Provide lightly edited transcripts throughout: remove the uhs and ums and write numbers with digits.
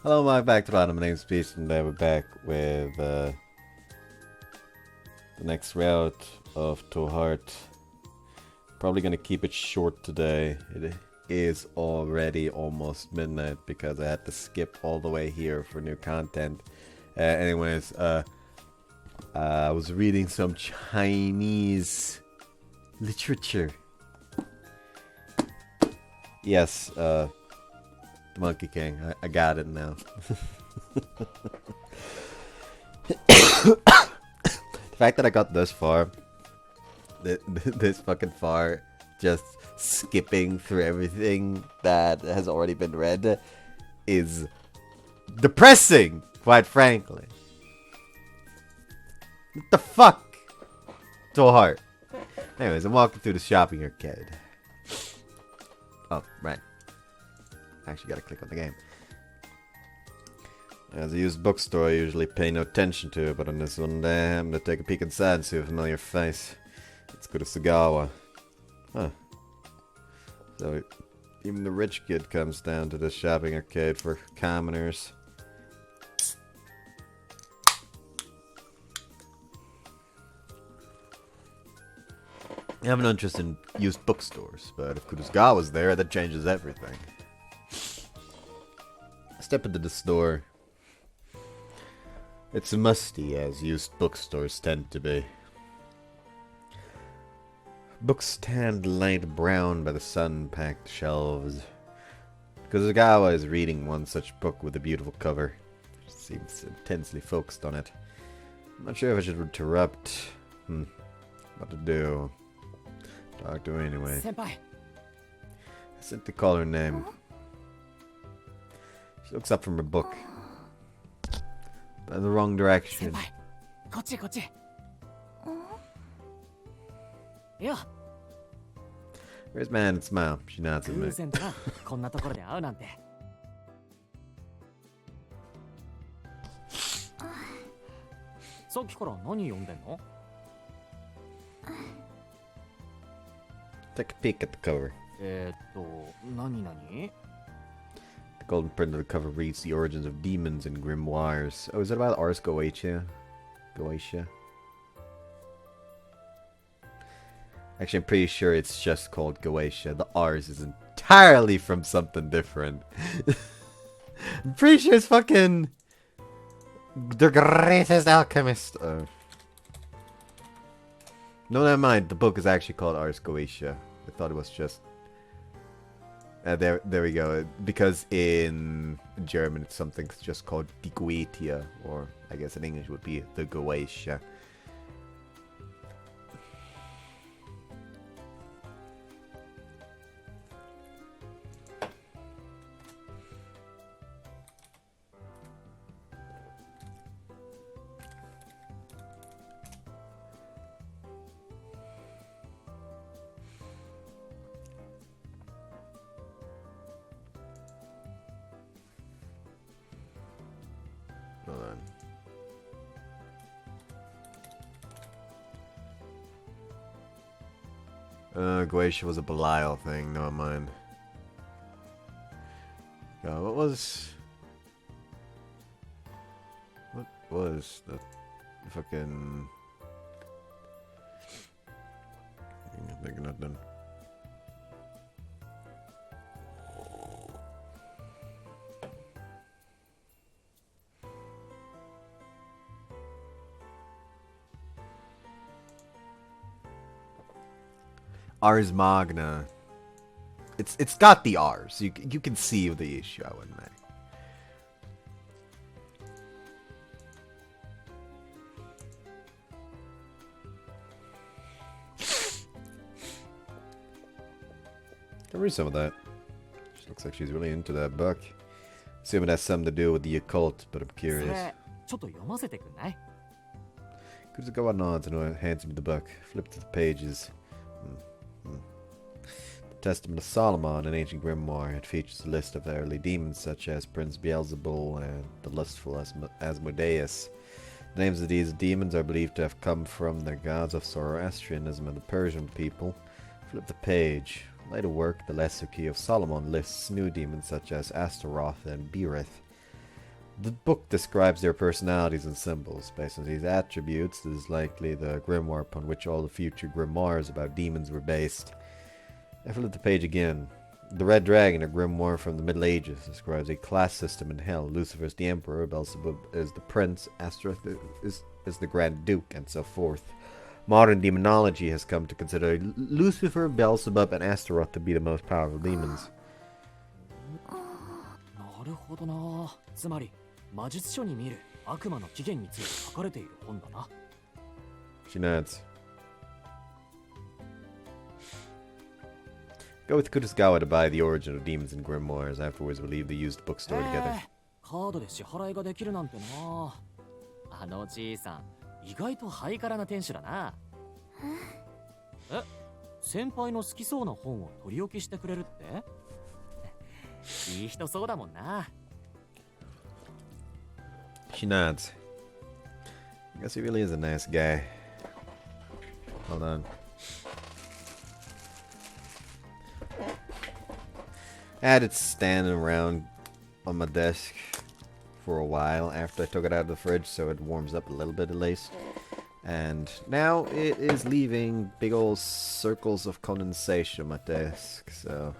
Hello, welcome back to Random. My name's Peace, and today we're back with the next route of ToHeart. Probably gonna keep it short today. It is already almost midnight because I had to skip all the way here for new content. Anyways, I was reading some Chinese literature. Yes, the Monkey King. I got it now. The fact that I got this far, this fucking far, just skipping through everything that has already been read, is depressing, quite frankly. What the fuck? ToHeart. Anyways, I'm walking through the shopping arcade. Oh, right. Actually gotta click on the game. As a used bookstore, I usually pay no attention to it, but on this one day, I'm gonna take a peek inside and see a familiar face. It's Kurosagawa. Huh. So, even the rich kid comes down to this shopping arcade for commoners. I have an interest in used bookstores, but if Kurosagawa's there, that changes everything. I step into the store. It's musty, as used bookstores tend to be. Books stand light brown by the sun-packed shelves. Kurosagawa is reading one such book with a beautiful cover. She seems intensely focused on it. I'm not sure if I should interrupt. What to do? Talk to her anyway. Senpai. I simply call her name. She looks up from her book. But in the wrong direction. Senpai. こっちこっち。よ。 Where's my hand and smile? She nods at me. 偶然だな。こんなところで会うなんて。さっきから何読んでんの？ Take a peek at the cover. 何？ The golden print of the cover reads the origins of demons and grimoires. Oh, is that about Ars Goetia? Goetia? Actually, I'm pretty sure it's just called Goetia. The Rs is entirely from something different. I'm pretty sure it's fucking... The greatest alchemist. No, never mind. The book is actually called Ars Goetia. I thought it was just... there we go. Because in German it's something just called Die Goetia, or I guess in English would be the Goetia. Hold on. Goetia was a Belial thing, never mind. What was the fucking... I'm thinking nothing. Ars Magna. It's got the R's. You can see the issue, I wouldn't make. Can read some of that. She looks like she's really into that book. Assume it has something to do with the occult, but I'm curious. ちょっと読ませてくんない？ Kurosagawa nods and hands me the book. Flip to the pages. The Testament of Solomon, an ancient grimoire. It features a list of early demons such as Prince Beelzebul and the lustful Asmodeus. The names of these demons are believed to have come from the gods of Zoroastrianism and the Persian people. Flip the page. Later work, the Lesser Key of Solomon lists new demons such as Astaroth and Berith. The book describes their personalities and symbols. Based on these attributes, it is likely the grimoire upon which all the future grimoires about demons were based. I flip the page again. The Red Dragon, a grimoire from the Middle Ages, describes a class system in hell. Lucifer is the Emperor, Beelzebub is the Prince, Astaroth is the Grand Duke, and so forth. Modern demonology has come to consider Lucifer, Beelzebub, and Astaroth to be the most powerful demons. なるほどな。つまり魔術書に見る悪魔の起源について書かれている本だな。She nods. Go with Kurisgawa to buy the origin of demons and grimoires. Afterwards, we'll leave the used bookstore together. カードで支払いができるなんてな。あのじいさん、意外とハイカラな店主だな。え、先輩の好きそうな本を取り置きしてくれるって？いい人そうだもんな。She nods. I guess he really is a nice guy. Hold on. I had it standing around on my desk for a while after I took it out of the fridge so it warms up a little bit at least. And now it is leaving big old circles of condensation on my desk, so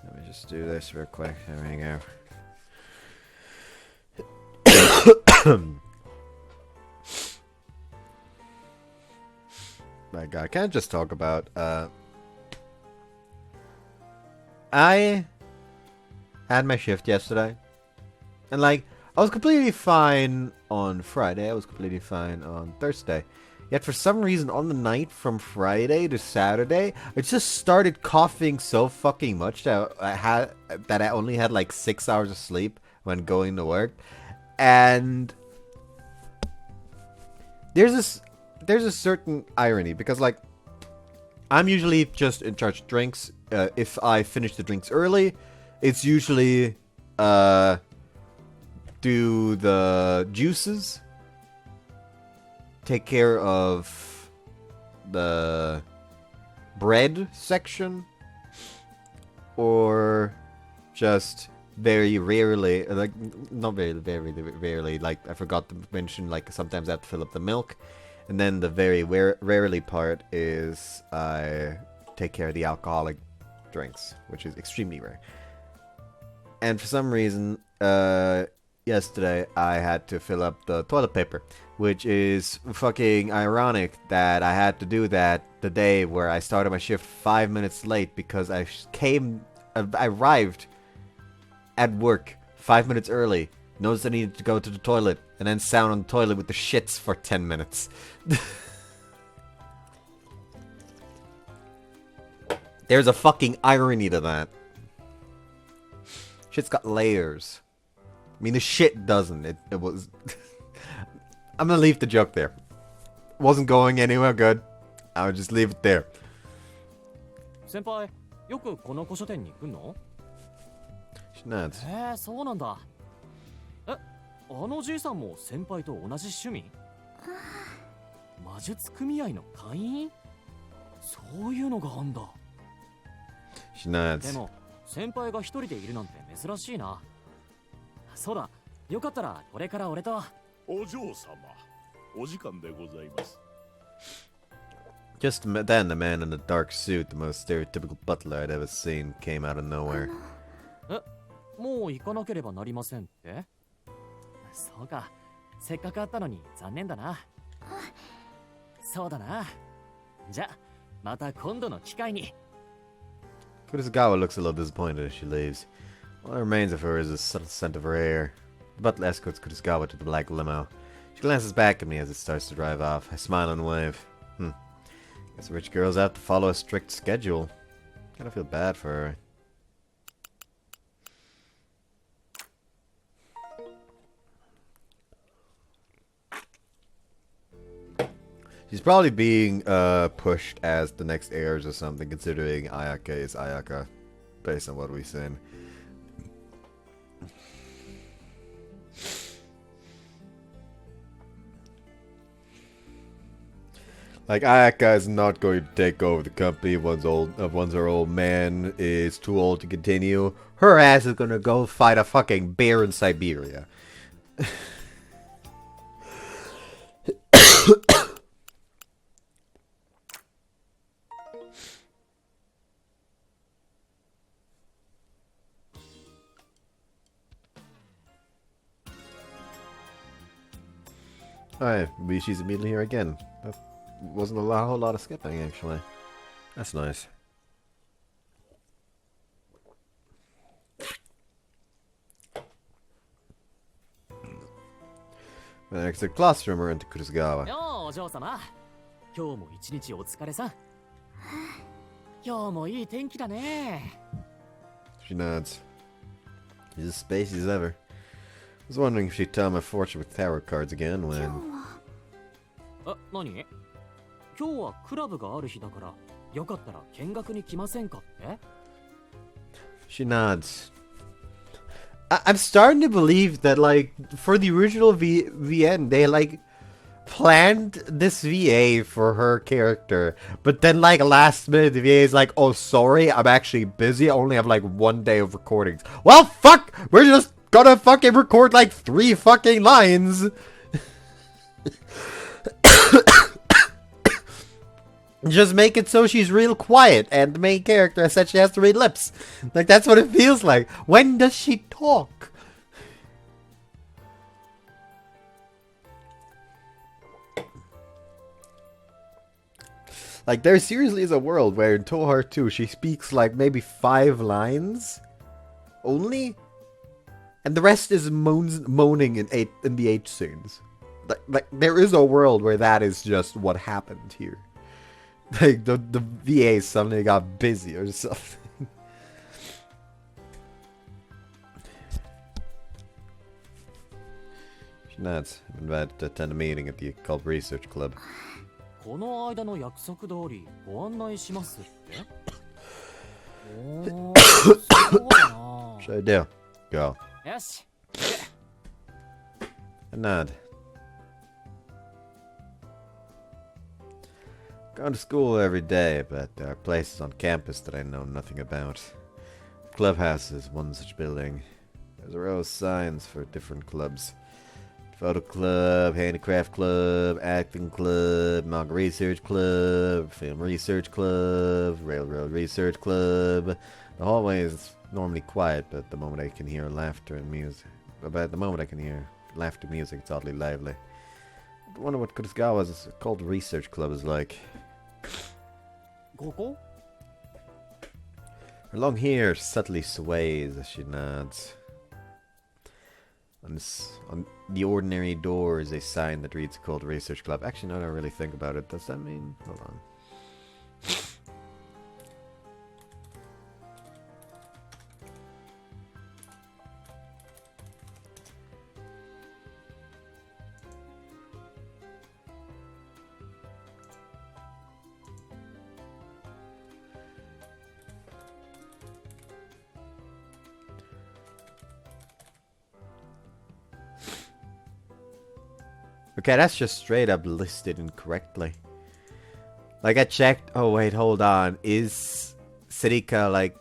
let me just do this real quick. There we go. My God, can I just talk about I had my shift yesterday, and like I was completely fine on Friday, I was completely fine on Thursday. Yet for some reason on the night from Friday to Saturday, I just started coughing so fucking much that I only had like 6 hours of sleep when going to work. And there's a certain irony because like I'm usually just in charge of drinks. If I finish the drinks early, it's usually do the juices, take care of the bread section, or just very rarely, like not very rarely, like I forgot to mention, like sometimes I have to fill up the milk. And then the very rarely part is I take care of the alcoholic drinks, which is extremely rare. And for some reason, yesterday I had to fill up the toilet paper, which is fucking ironic that I had to do that the day where I started my shift 5 minutes late because I arrived at work 5 minutes early, noticed I needed to go to the toilet, and then sat on the toilet with the shits for 10 minutes. There's a fucking irony to that. Shit's got layers. I mean, the shit doesn't. It was... I'm gonna leave the joke there. Wasn't going anywhere good. I'll just leave it there. 先輩、よくこの古書店に来んの？ She nods. そうなんだ。え、あのじいさんも先輩と同じ趣味？魔術組合の会員？そういうのがあんだ。She nods. でも先輩が一人でいるなんて珍しいな。そうだ、よかったらこれから俺と。お嬢様、お時間でございます。 Just then, a man in a dark suit, the most stereotypical butler I'd ever seen, came out of nowhere. え、もう行かなければなりませんって？そうか、せっかく会ったのに残念だな。そうだな。じゃ、また今度の機会に。Kurisgawa looks a little disappointed as she leaves. All that remains of her is the subtle scent of her hair. The butler escorts Kurisgawa to the black limo. She glances back at me as it starts to drive off. I smile and wave. Guess rich girls have to follow a strict schedule. Kinda feel bad for her. She's probably being pushed as the next heirs or something, considering Ayaka is Ayaka, based on what we've seen. Like, Ayaka is not going to take over the company once her old man is too old to continue. Her ass is gonna go fight a fucking bear in Siberia. Alright, she's immediately here again. That wasn't a whole lot of skipping, actually. That's nice. Next to classroom or into Kurusugawa. ようお嬢様、今日も一日お疲れさん。今日もいい天気だね。She nods. She's as spacey as ever. I was wondering if she'd tell my fortune with tarot cards again when... 何？今日はクラブがある日だから、よかったら見学に来ませんかって？ She nods. I'm starting to believe that, like, for the original VN, they, like, planned this VA for her character. But then, like, last minute, the VA is like, oh, sorry, I'm actually busy. I only have, like, 1 day of recordings. Well, fuck! We're just gonna fucking record, like, 3 fucking lines. Just make it so she's real quiet, and the main character essentially has to read lips. Like, that's what it feels like. When does she talk? Like, there seriously is a world where in ToHeart 2, she speaks, like, maybe 5 lines only, and the rest is moaning in the H scenes. Like, there is a world where that is just what happened here. Like, the VA suddenly got busy or something. She nods. I'm invited to attend a meeting at the Occult Research Club. この間の約束通りご案内しますって？おー、そうだな。Should I do? Go. よし。I nod. Gone to school every day, but there are places on campus that I know nothing about. Clubhouse is one such building. There's a row of signs for different clubs. Photo club, handicraft club, acting club, manga research club, film research club, railroad research club. The hallway is normally quiet, but at the moment I can hear laughter and music. But at the moment I can hear laughter and music, it's oddly lively. I wonder what Kurusugawa's called research club is like. ここ？ Her long hair subtly sways as she nods. On the ordinary door is a sign that reads Cold Research Club. Actually, now that I really think about it, does that mean... Hold on. Okay, that's just straight up listed incorrectly. Like, I checked... Oh, wait, hold on. Is Serika, like...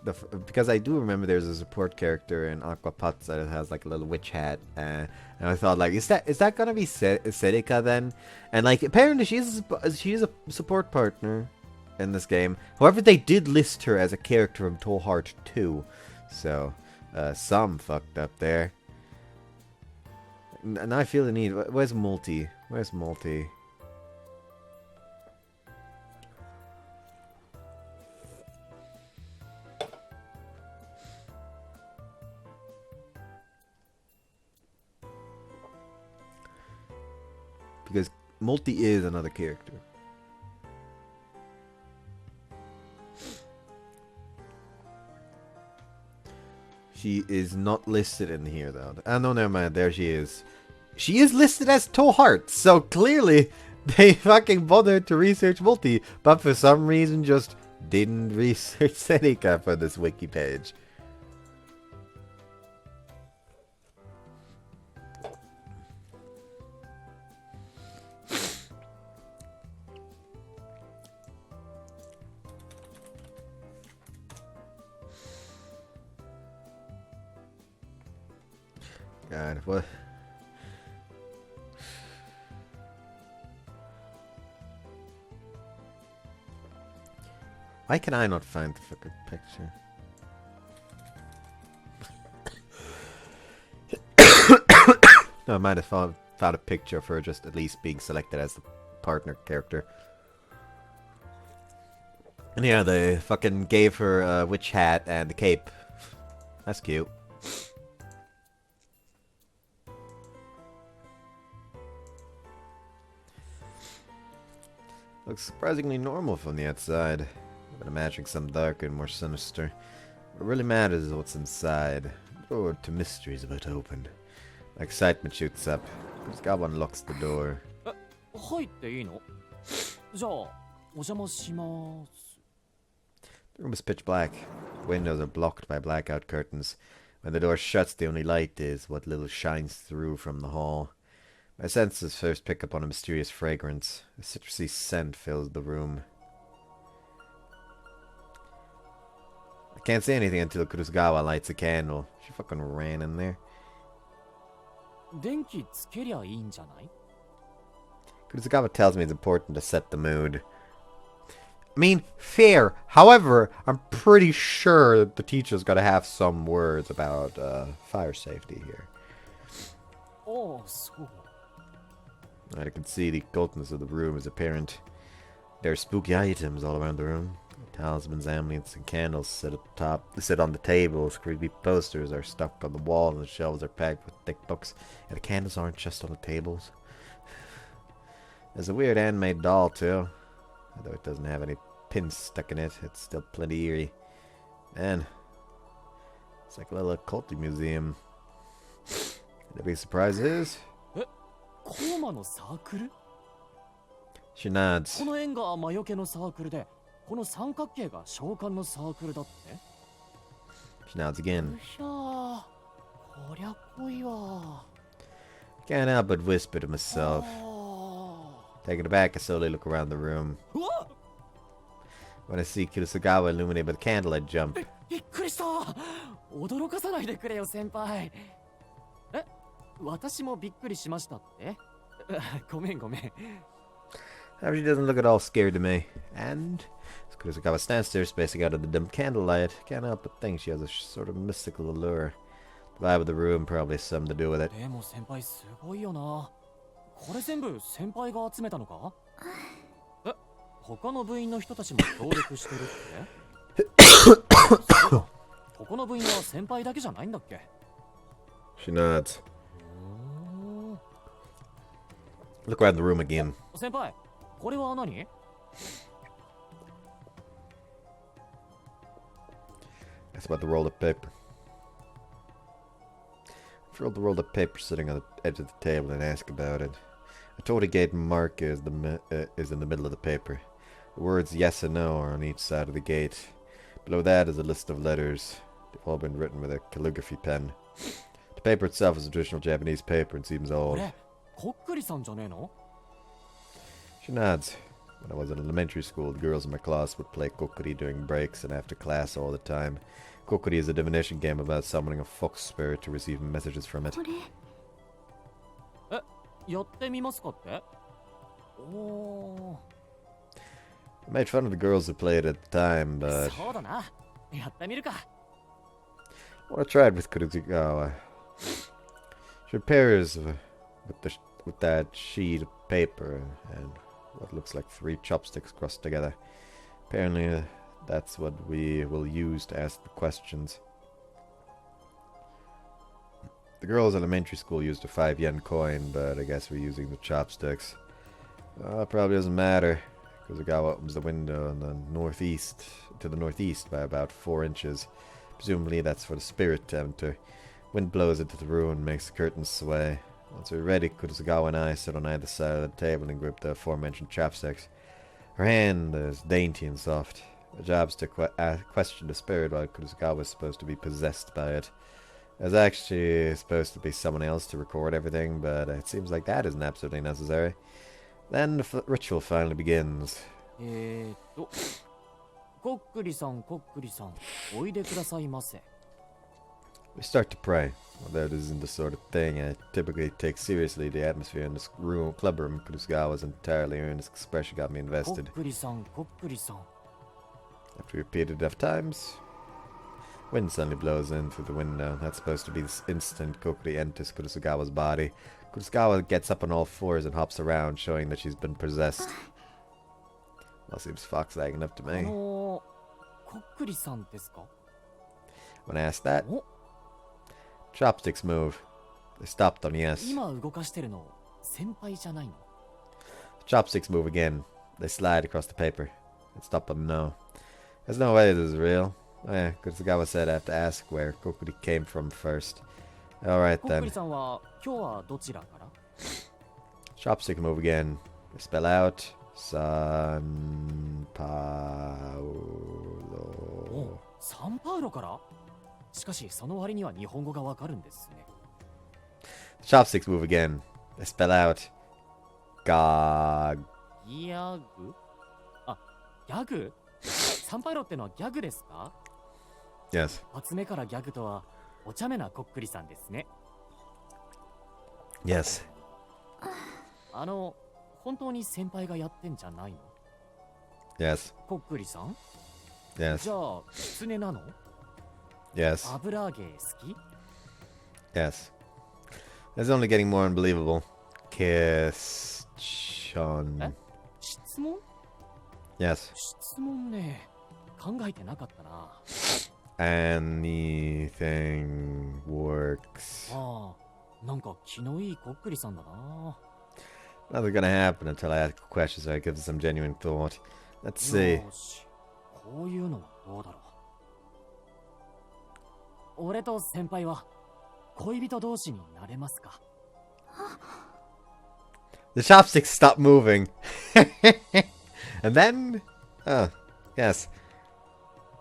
because I do remember there's a support character in Aqua Pazza that has, like, a little witch hat. And I thought, like, is that gonna be Serika, then? And, like, apparently she's a support partner in this game. However, they did list her as a character from ToHeart 2. So, some fucked up there. And I feel the need. Where's Multi? Where's Multi? Because Multi is another character. She is not listed in here, though. Ah, no, never mind. There she is. She is listed as ToHeart, so clearly they fucking bothered to research Multi, but for some reason just didn't research Serika for this wiki page. God, what? Why can I not find the fucking picture? No, I might have found a picture of her just at least being selected as the partner character. And yeah, they fucking gave her a witch hat and a cape. That's cute. Looks surprisingly normal from the outside. I've been imagining something darker and more sinister. What really matters is what's inside. The door to mystery is about to open. My excitement shoots up. Kurosawa unlocks the door. 入っていいの？じゃあ、お邪魔します。 The room is pitch black. The windows are blocked by blackout curtains. When the door shuts, the only light is what little shines through from the hall. My senses first pick up on a mysterious fragrance. A citrusy scent fills the room. I can't say anything until Kurosawa lights a candle. She fucking ran in there. 電気つけりゃいいんじゃない？ Kurosawa tells me it's important to set the mood. I mean, fair. However, I'm pretty sure the teacher's gotta have some words about fire safety here. ああ、そう。 I can see the occultness of the room is apparent. There are spooky items all around the room. Talismans, amulets, and candles sit on the tables. Creepy posters are stuck on the wall, and the shelves are packed with thick books. And the candles aren't just on the tables. There's a weird handmade doll, too. Although it doesn't have any pins stuck in it, it's still plenty eerie. Man, it's like a little occulty museum. The big surprise is... コーマのサークル？ She nods. この円が魔除けのサークルで、この三角形が召喚のサークルだって？ She nods again. うひゃー、こりゃ濃いわ。 Can't help but whisper to myself. Taken aback, I slowly look around the room. When I see Kurosawa illuminated by the candle, I jump. びっくりした。驚かさないでくれよ、先輩。え、私もびっくりしましたって？ごめんごめん。 However, she doesn't look at all scared to me. And as Kurosawa stands there, spacing out of the dim candlelight, can't help but think she has a sort of mystical allure. The vibe of the room probably has something to do with it. でも先輩すごいよな。これ全部先輩が集めたのか？え、他の部員の人たちも協力してるって？他の部員は先輩だけじゃないんだっけ？ She nods. Look around the room again. 先輩、これは何？ That's about the rolled up paper. I rolled the rolled up paper sitting on the edge of the table and ask about it. A torii-gate marker is in the middle of the paper. The words yes and no are on each side of the gate. Below that is a list of letters. They've all been written with a calligraphy pen. The paper itself is a traditional Japanese paper and seems old. こっくりさんじゃねえの？ She nods. When I was in elementary school, the girls in my class would play kokuri during breaks and after class all the time. Kokuri is a divination game about summoning a fox spirit to receive messages from it. え、やってみますかって？おー。 I made fun of the girls who played at the time, but そうだな。やってみるか。 I tried with Kurosawa. She pairs with that sheet of paper and what looks like 3 chopsticks crossed together. Apparently, that's what we will use to ask the questions. The girls at elementary school used a 5-yen coin, but I guess we're using the chopsticks. Probably doesn't matter. Kurosawa opens the window in the northeast by about 4 inches. Presumably that's for the spirit to enter. Wind blows into the room and makes the curtains sway. Once we're ready, Kurosawa and I sit on either side of the table and grip the aforementioned chopsticks. Her hand is dainty and soft. My job's to question the spirit while Kurosawa is supposed to be possessed by it. There's actually supposed to be someone else to record everything, but it seems like that isn't absolutely necessary. Then the ritual finally begins. こっくりさん、こっくりさん、おいでくださいませ。We start to pray. Although this isn't the sort of thing I typically take seriously, the atmosphere in this club room Kurusugawa's entirely earnest expression got me invested. こっくりさん、こっくりさん。 After repeated enough times, wind suddenly blows in through the window. That's supposed to be this instant Kokuri enters Kurusugawa's body. Kurusugawa gets up on all fours and hops around, showing that she's been possessed. Well, seems fox-like enough to me. こっくりさんですか? When I asked that, お、 chopsticks move. They stopped on yes. 今動かしてるの先輩じゃないの? Chopsticks move again. They slide across the paper. It stopped on no. There's no way this is real. Oh yeah, Kurusugawa said I have to ask where Kokuri came from first. Alright こっく then. りさんは今日はどちらから? Chopstick move again. They spell out San Paulo. お、サンパウロから? しかしその割には日本語がわかるんですね。 Chopsticks move again. They spell out Gag. ギャグ? あ、ギャグ? サンパウロってのはギャグですか? Yes. 発目からギャグとはお茶目なこっくりさんですね。 Yes. 本当に先輩がやってんじゃないの? Yes. こっくりさん? Yes. じゃあ、キツネなの? Yes. 油揚げ好き? Yes. It's only getting more unbelievable. Question. え? 質問? Yes. 質問ね。考えてなかったな。 Anything works. ああ、なんか気のいいこっくりさんだな。 Nothing's gonna happen until I ask a question, so I give it some genuine thought. Let's see. よし、こういうのはどうだろう。俺と先輩は恋人同士になれますか? The chopsticks stop moving. And then... Oh, yes.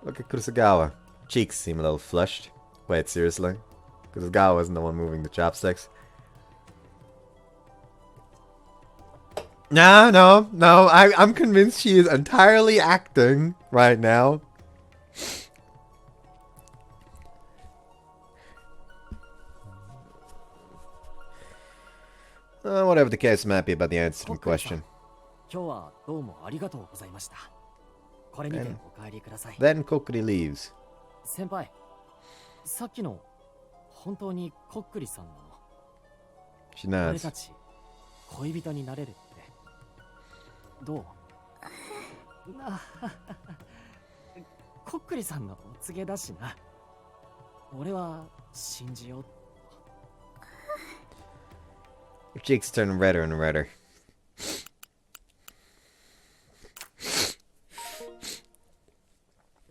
Look at Kurusugawa. Cheeks seem a little flushed. Wait, seriously? Kurusugawa isn't the one moving the chopsticks. No. I'm convinced she is entirely acting right now. Whatever the case might be about the answer to the question. 今日はどうもありがとうございました。これにてお帰りください。 Then Kokuri leaves. 先輩、さっきの本当にこっくりさんなの? She 俺 nods. たち恋人になれるってどう? こっくりさんのお告げだしな。俺は信じよう。 Her cheeks turn redder and redder.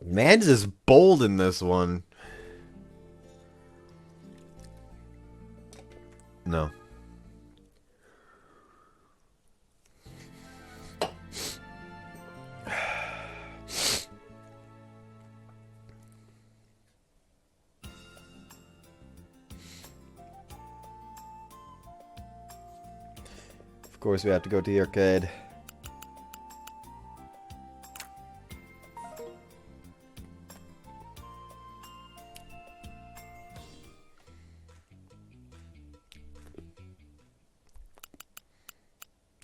Man's is bold in this one. No. Of course, we have to go to the arcade.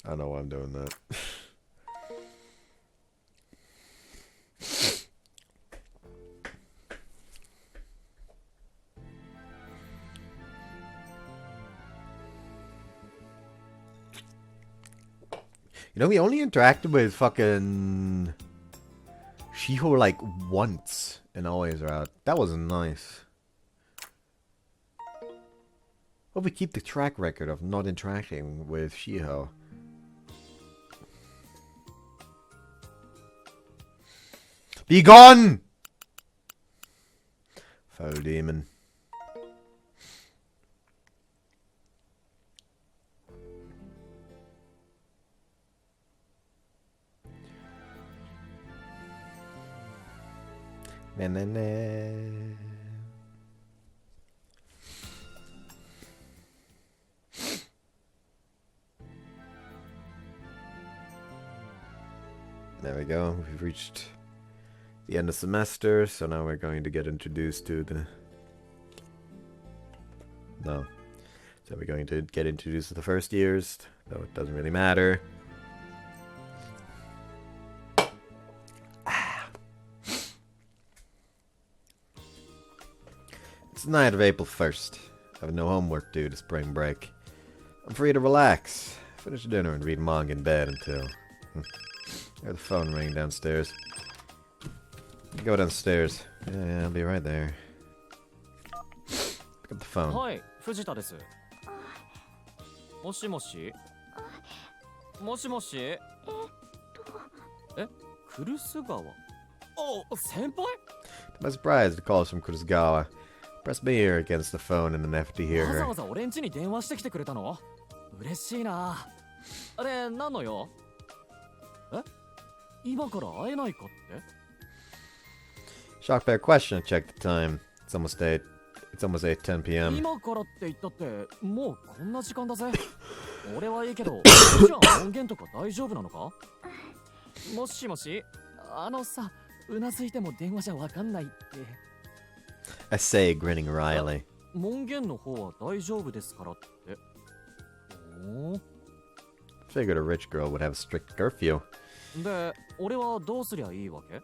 I know why I'm doing that. You know, we only interacted with fucking Shiho like once in Always Route. That was nice. Hope we keep the track record of not interacting with Shiho. Be gone! Foul demon. Na-na-na. There we go. We've reached the end of semester, so now we're going to get introduced to the No. So we're going to get introduced to the first years, though it doesn't really matter. It's the night of April 1st. I have no homework due to spring break. I'm free to relax, finish dinner, and read manga in bed until... I hear the phone ringing downstairs. Go downstairs. Yeah, I'll be right there. Pick up the phone. Hi, Fujita です。もしもし。もしもし。え、クルス川。お、先輩？ To my surprise, the call is from Kurosawa. Press my ear against the phone in an effort to hear わざ her. わざ俺ん家に電話してきてくれたの？嬉しいな。あれ、何のよ？え？今から会えないかって？ Shocked by her question, I checked the time. It's almost 8:10 p.m. 今からって言ったって、もうこんな時間だぜ。俺はいいけど、じゃあ音源とか大丈夫なのか？もしもし、あのさ、うなずいても電話じゃわかんないって。I say, grinning wryly. 門限の方は大丈夫ですからって。おー。 Figured a rich girl would have a strict curfew. で、俺はどうすりゃいいわけ？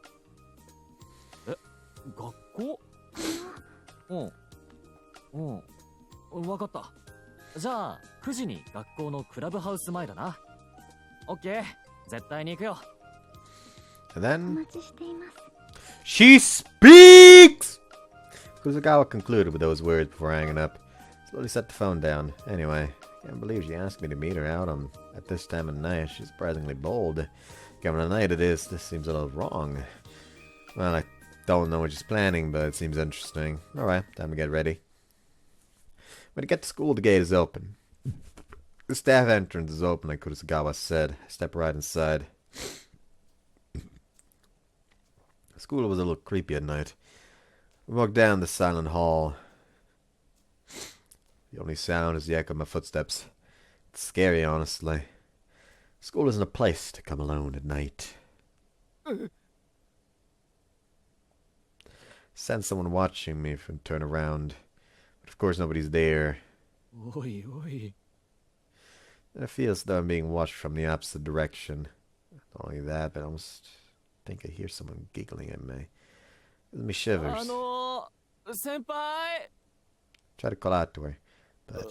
え、学校？うん。わかった。じゃあ、9時に学校のクラブハウス前だな。オッケー。絶対に行くよ。And then... She speaks! Kurosawa concluded with those words before hanging up. Slowly set the phone down. Anyway, can't believe she asked me to meet her out at this time of night. She's surprisingly bold. Given the night it is, this seems a little wrong. Well, I don't know what she's planning, but it seems interesting. Alright, time to get ready. When you get to school, the gate is open. The staff entrance is open, like Kurosawa said. I step right inside. The school was a little creepy at night. We walked down the silent hall. The only sound is the echo of my footsteps. It's scary, honestly. School isn't a place to come alone at night. Sense someone watching me from turn around. But of course nobody's there. Oi, oi. And I feel as though I'm being watched from the opposite direction. Not only that, but I almost think I hear someone giggling at me. Gives me shivers. 先輩 Try to call out to her, but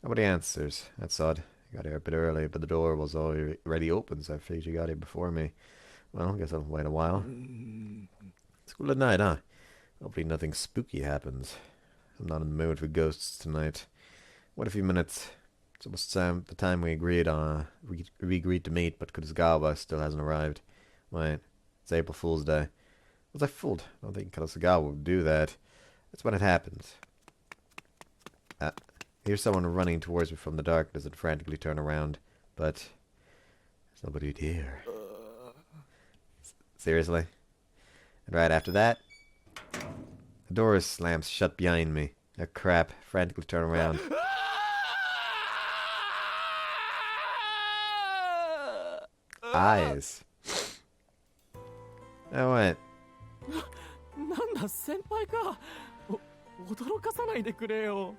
nobody answers. That's odd. I got here a bit early, but the door was already open, so I figured you got here before me. Well, I guess I'll wait a while. School at night, huh? Hopefully nothing spooky happens. I'm not in the mood for ghosts tonight. Wait a few minutes. It's almost the time we agreed to meet, but Kurosawa still hasn't arrived. Wait, it's April Fool's Day. Was I fooled? I don't think Kurosawa would do that. That's when it happens. I hear someone running towards me from the darkness and frantically turn around, but there's nobody here. Seriously? And right after that, the door slams shut behind me. Oh crap, frantically turn around. Eyes. Oh, what? なんだ先輩か。驚かさないでくれよ。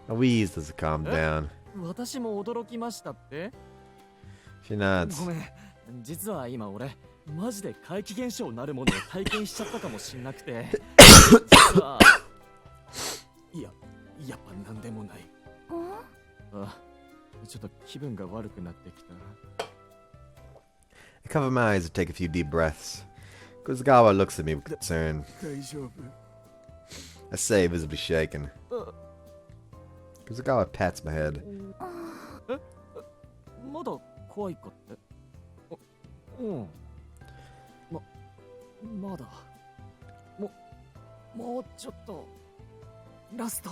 I wheezed as I calmed down. 私も驚きましたって。 She nods. ごめん。実は今俺マジで怪奇現象なるものを体験しちゃったかもしんなくて。実はいや、やっぱなんでもない。あ、ちょっと気分が悪くなってきた。 I cover my eyes and take a few deep breaths. Kurosawa looks at me with concern. 大丈夫。 I say, visibly shaken. Kurosawa pats my head. え、まだ怖いかって。うん。まだ。もうちょっと。ラスト。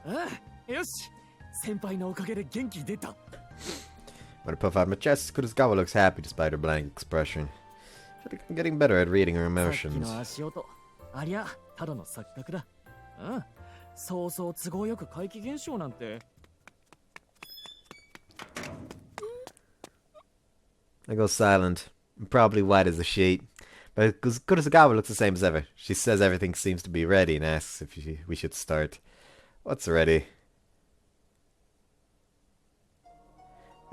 ああ、よし。先輩のおかげで元気出た。 When I puff out my chest, Kurosawa looks happy despite her blank expression. I feel like I'm getting better at reading her さっき emotions. の足音。ありゃ、ただの錯覚だ。うん。そうそう都合よく怪奇現象なんて。 I go silent. I'm probably white as a sheet. But Kurosawa looks the same as ever. She says everything seems to be ready and asks if we should start. What's ready?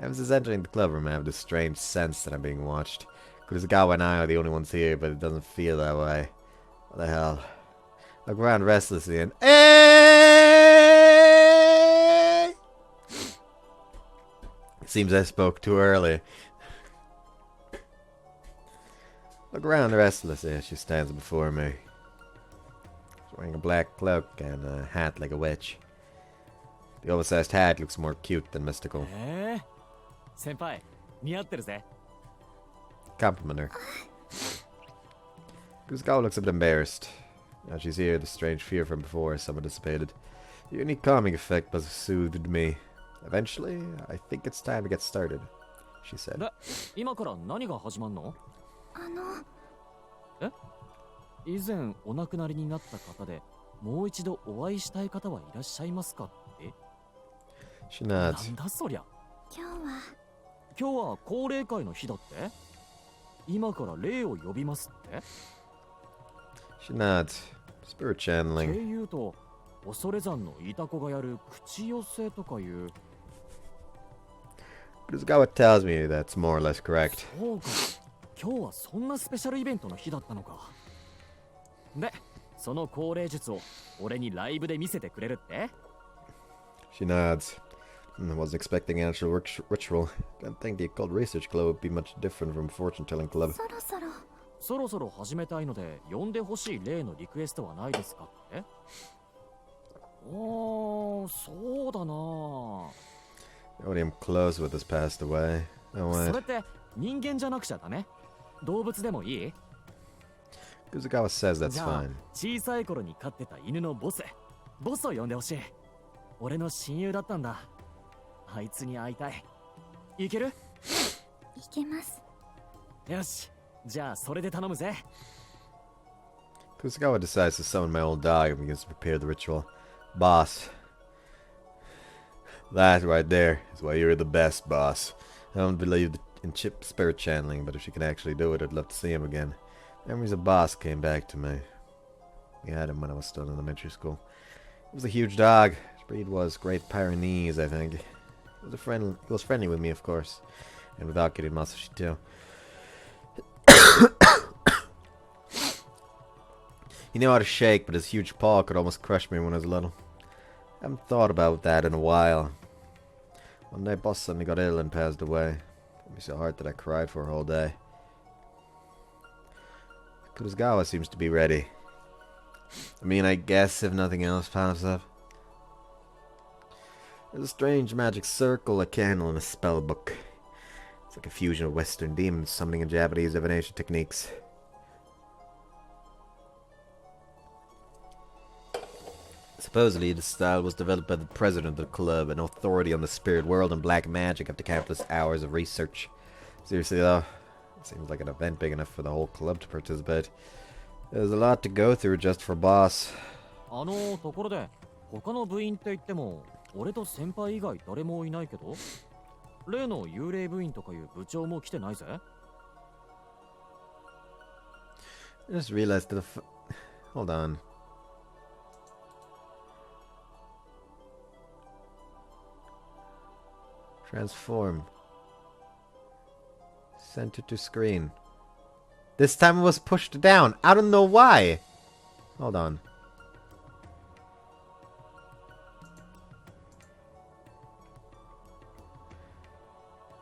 Ever since entering the club room, I have this strange sense that I'm being watched. Kurosawa and I are the only ones here, but it doesn't feel that way. What the hell? I look around restlessly and... Hey! It seems I spoke too early. Look around restlessly as she stands before me. She's wearing a black cloak and a hat like a witch. The oversized hat looks more cute than mystical. 先輩似合ってるぜ Compliment her. Kurosawa looks a bit embarrassed. Now she's here, the strange fear from before is somewhat dissipated. The unique calming effect has soothed me. Eventually, I think it's time to get started, she said. で今から何が始まんの以前お亡くなりになった方でもう一度お会いしたい方はいらっしゃいますかって She な nods. んだそりゃ今今日は高齢会の日だって今から霊を呼びますって She nods. Spirit って channeling. 言うと恐山のイタコがやる口寄せとかいう Kurosawa tells me that's more or less correct. そうか今日はそんなスペシャルイベントの日だったのかでその高齢術を俺にライブで見せてくれるって She nods. I wasn't expecting an actual ritual. Didn't think the occult research club would be much different from fortune-telling club. そろそろそろそろ始めたいので呼んでほしい例のリクエストはないですかってそうだな Nobody I'm close with has passed away. No そ way. れって人間じゃなくちゃダメ動物でもいい Kurosawa says that's じゃあ fine. 小さい頃に飼ってた犬のボスを呼んでほしい俺の親友だったんだあいつに会いたいいけるいけます。よしじゃあそれで頼むぜ Kurosawa decides to summon my old dog and begins to prepare the ritual. Boss. That right there is why you're the best, boss. I don't believe in chip spirit channeling, but if she can actually do it, I'd love to see him again. Memories of Boss came back to me. We had him when I was still in elementary school. He was a huge dog. His breed was Great Pyrenees, I think. He was friendly with me, of course. And without getting muscly too. He knew how to shake, but his huge paw could almost crush me when I was little. I haven't thought about that in a while. One day, Boss suddenly got ill and passed away. It made me so hard that I cried for a whole day. Kurosawa seems to be ready. I mean, I guess if nothing else pops up. There's a strange magic circle, a candle, and a spell book. It's like a fusion of Western demons summoning and Japanese divination techniques. Supposedly, the style was developed by the president of the club, an authority on the spirit world and black magic after countless hours of research. Seriously though, it seems like an event big enough for the whole club to participate. There's a lot to go through just for Boss. ところで他の部員って言っても俺と先輩以外誰もいないけど例の幽霊部員とかいう部長も来てないぜ I just realized that hold on. Transform. Center to screen. This time it was pushed down. I don't know why. Hold on.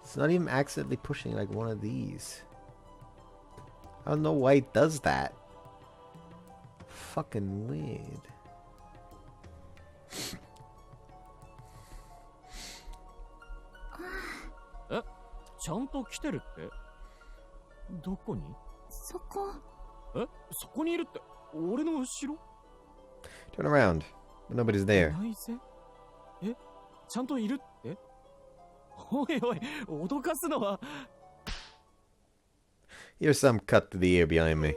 It's not even accidentally pushing like one of these. I don't know why it does that. Fucking weird. ちゃんと来てるってどこにそこそこにいるって俺の後ろ Turn around. Nobody's there. ないぜちゃんといるっておいおい脅かすのは Here's some cut to the ear behind me.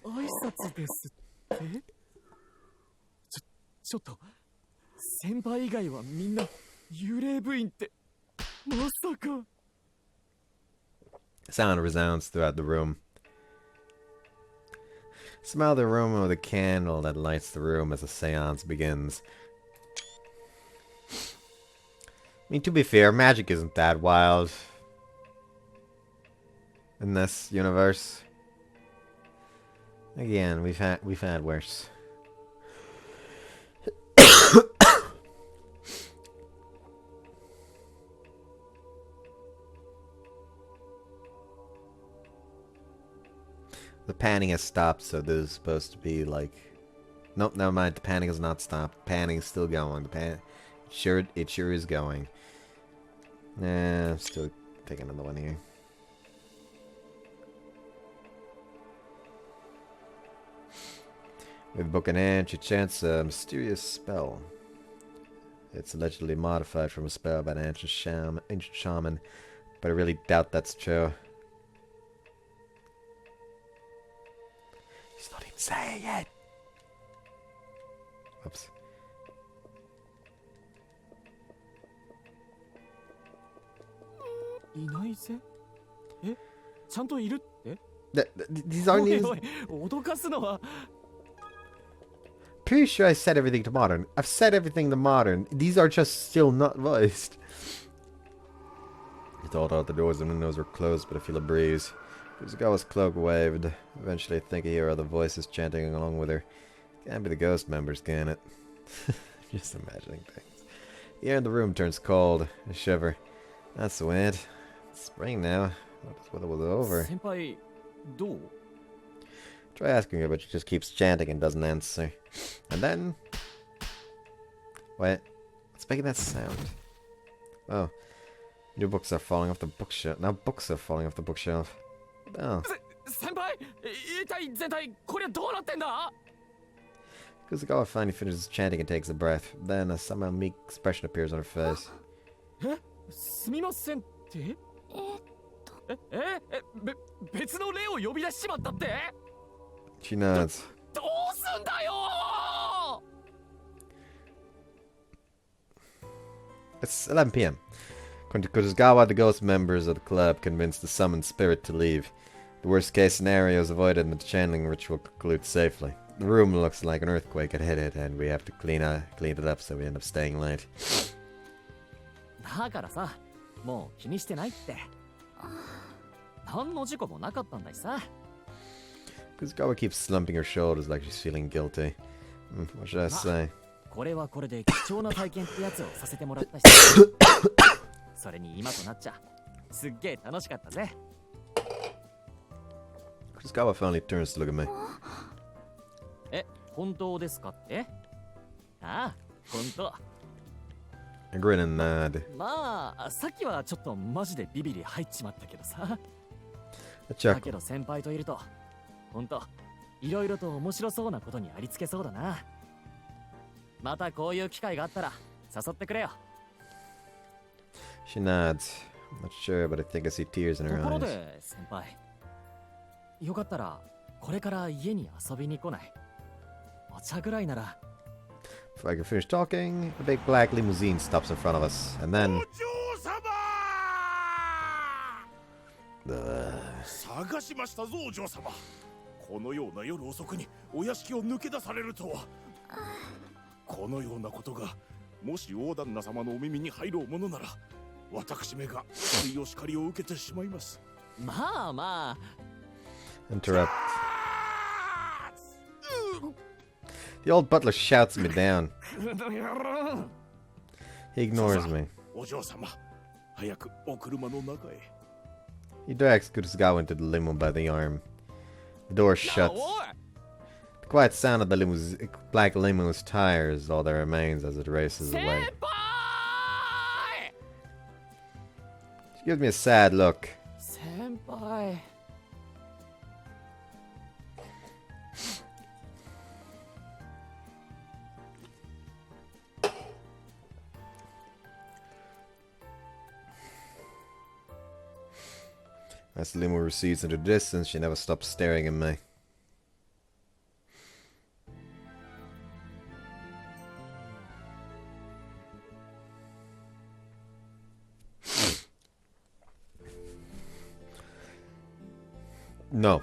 挨拶ですってちょっと先輩以外はみんな幽霊部員ってまさか Sound resounds throughout the room. Smell the aroma of the candle that lights the room as the seance begins. I mean, to be fair, magic isn't that wild in this universe. Again, we've had worse. The panning has stopped, so this is supposed to be like... Nope, never mind. The panning has not stopped. The panning is still going. It sure is going. Nah, I'm still taking another one here. With Book in hand, she chants a mysterious spell. It's allegedly modified from a spell by an ancient shaman, but I really doubt that's true. He's not even saying it! Oops. These aren't even... Pretty sure I said everything to modern. I've said everything to modern. These are just still not voiced. He thought out the doors and windows were closed, but I feel a breeze. Kuzugawa's cloak waved. Eventually I think I hear other voices chanting along with her. Can't be the ghost members, can it? Just imagining things. The air in the room turns cold. I shiver. That's the wind. It's spring now. This weather was over. Senpai, do? Try asking her, but she just keeps chanting and doesn't answer. And then... Wait. What's making that sound? Oh. New books are falling off the bookshelf. Now books are falling off the bookshelf. Oh. Senpai! Itai zentai, kore dou nattenda? Kuzugawa finally finishes chanting and takes a breath. Then a somehow meek expression appears on her face. Sumimasen te? Betsu no rei o yobidashimatta tte? She nods. It's 11 p.m. According to Kuzugawa, the ghost members of the club convinced the summoned spirit to leave. The worst case scenario is avoided and the channeling ritual concludes safely. The room looks like an earthquake had hit it and we have to clean it up so we end up staying late. だからさ、もう気にしてないって。何の事故もなかったんだしさ。Kuzugawa keeps slumping her shoulders like she's feeling guilty. What should I say? これはこれで貴重な体験ってやつをさせてもらったし。それに今となっちゃ、すっげえ楽しかったぜ。Kuzugawa finally turns to look at me. 本当ですかって？ああ、本当。I grin and nod. まあ、さっきはちょっとマジでビビり入っちまったけどさ。A だけど先輩といると、本当いろいろと面白そうなことにありつけそうだな。またこういう機会があったら誘ってくれよ。She nods. I'm not sure, but I think I see tears in her ところ eyes. で先輩、よかったらこれから家に遊びに来ない？お茶ぐらいなら。Before I can finish talking, a big black limousine stops in front of us, and then... 探しましたぞ、お嬢様。このような夜遅くにお屋敷を抜け出されるとは。このようなことがもし大旦那様のお耳に入ろうものなら、私めがついお叱りを受けてしまいます。まあまあ。Interrupt. The old butler shouts me down. He ignores me. お嬢様、早くお車の中へ。He drags Kuzugawa into the limo by the arm. The door shuts. The quiet sound of the black limo's tires all that remains as it races away. She gives me a sad look. Senpai. As the limo recedes into the distance, she never stops staring at me. No.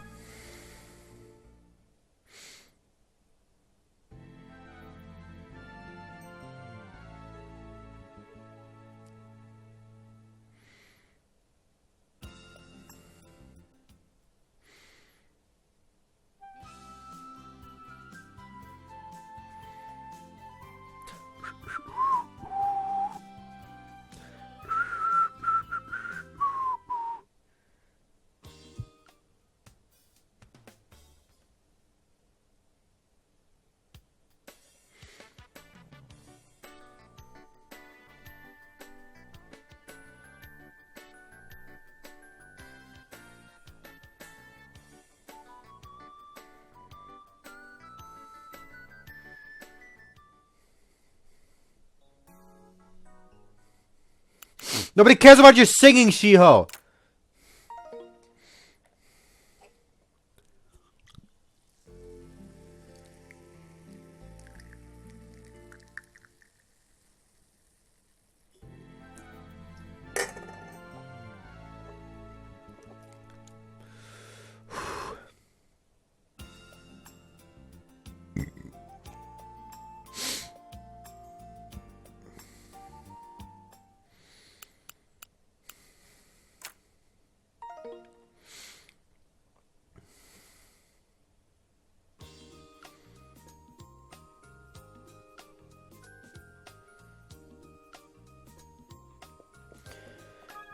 Nobody cares about your singing, Shiho!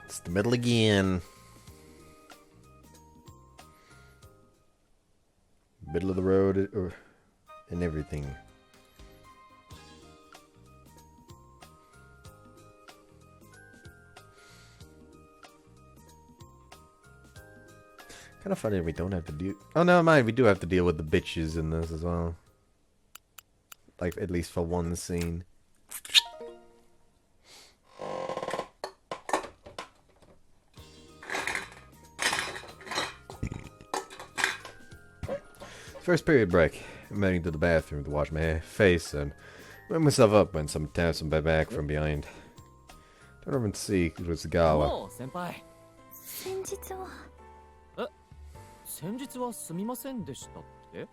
It's the middle again. Middle of the road and everything. Kind of funny we don't have to do... Oh, never mind. We do have to deal with the bitches in this as well. Like, at least for one scene. First period break. I'm heading to the bathroom to wash my face and wake myself up when someone taps my back from behind. Turn over and see Kurosawa. Oh, senpai. 先日は先日はすみませんでしたって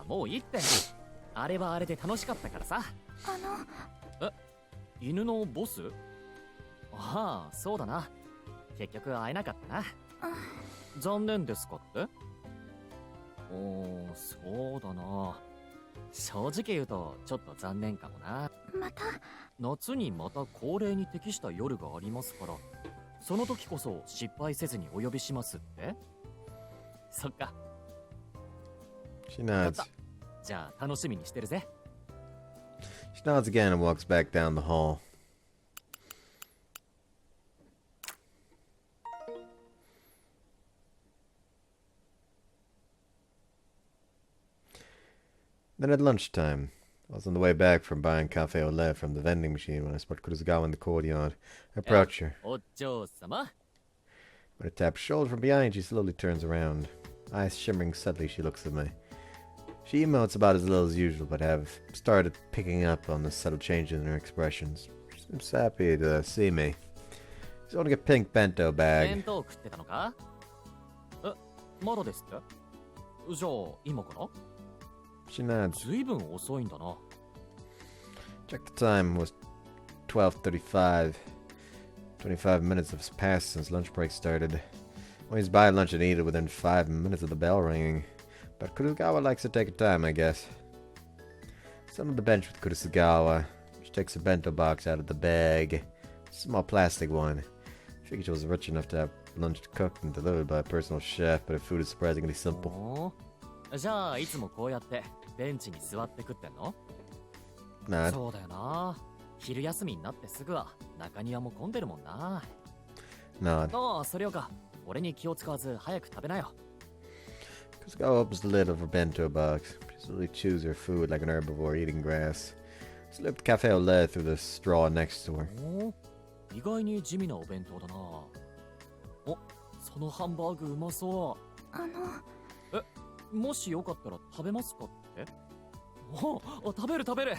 もういいってあれはあれで楽しかったからさ犬のボスああそうだな結局会えなかったな残念ですかっておーそうだな正直言うとちょっと残念かもなまた夏にまた恒例に適した夜がありますからその時こそ失敗せずにお呼びしますってそっか She nods. じゃあ楽しみにしてるぜ She nods again and walks back down the hall. Then at lunchtime, I was on the way back from buying cafe au lait from the vending machine when I spotted Kurosawa in the courtyard. I approach her. お嬢様 When I tap her shoulder from behind, she slowly turns around. Eyes shimmering subtly, she looks at me. She emotes about as little as usual, but have started picking up on the subtle changes in her expressions. She seems happy to see me. She's holding a pink bento 弁 bag. 当食ってたのかまだですってじゃあ今から She nods. ずいぶん遅いんだな Check the time. It was 12:35. 25 minutes have passed since lunch break started. Always buy lunch and eat it within 5 minutes of the bell ringing. But Kurosawa likes to take her time, I guess. Sit on the bench with Kurosawa. She takes a bento box out of the bag. Small plastic one. Figured she was rich enough to have lunch cooked and delivered by a personal chef, but her food is surprisingly simple. おーじゃあいつもこうやってベンチに座って食ってんの Nod. そうだよな昼休みになってすぐは中庭も混んでるもんな Nod. ああそれよか俺に気を使わず早く食べなよ Kurosawa opens the lid of her bento box. She slowly chews her food like an herbivore eating grass. Slipped cafe au lait through the straw next to her. お意外に地味なお弁当だなおそのハンバーグうまそもしよかったら食べますかってお食べる食べる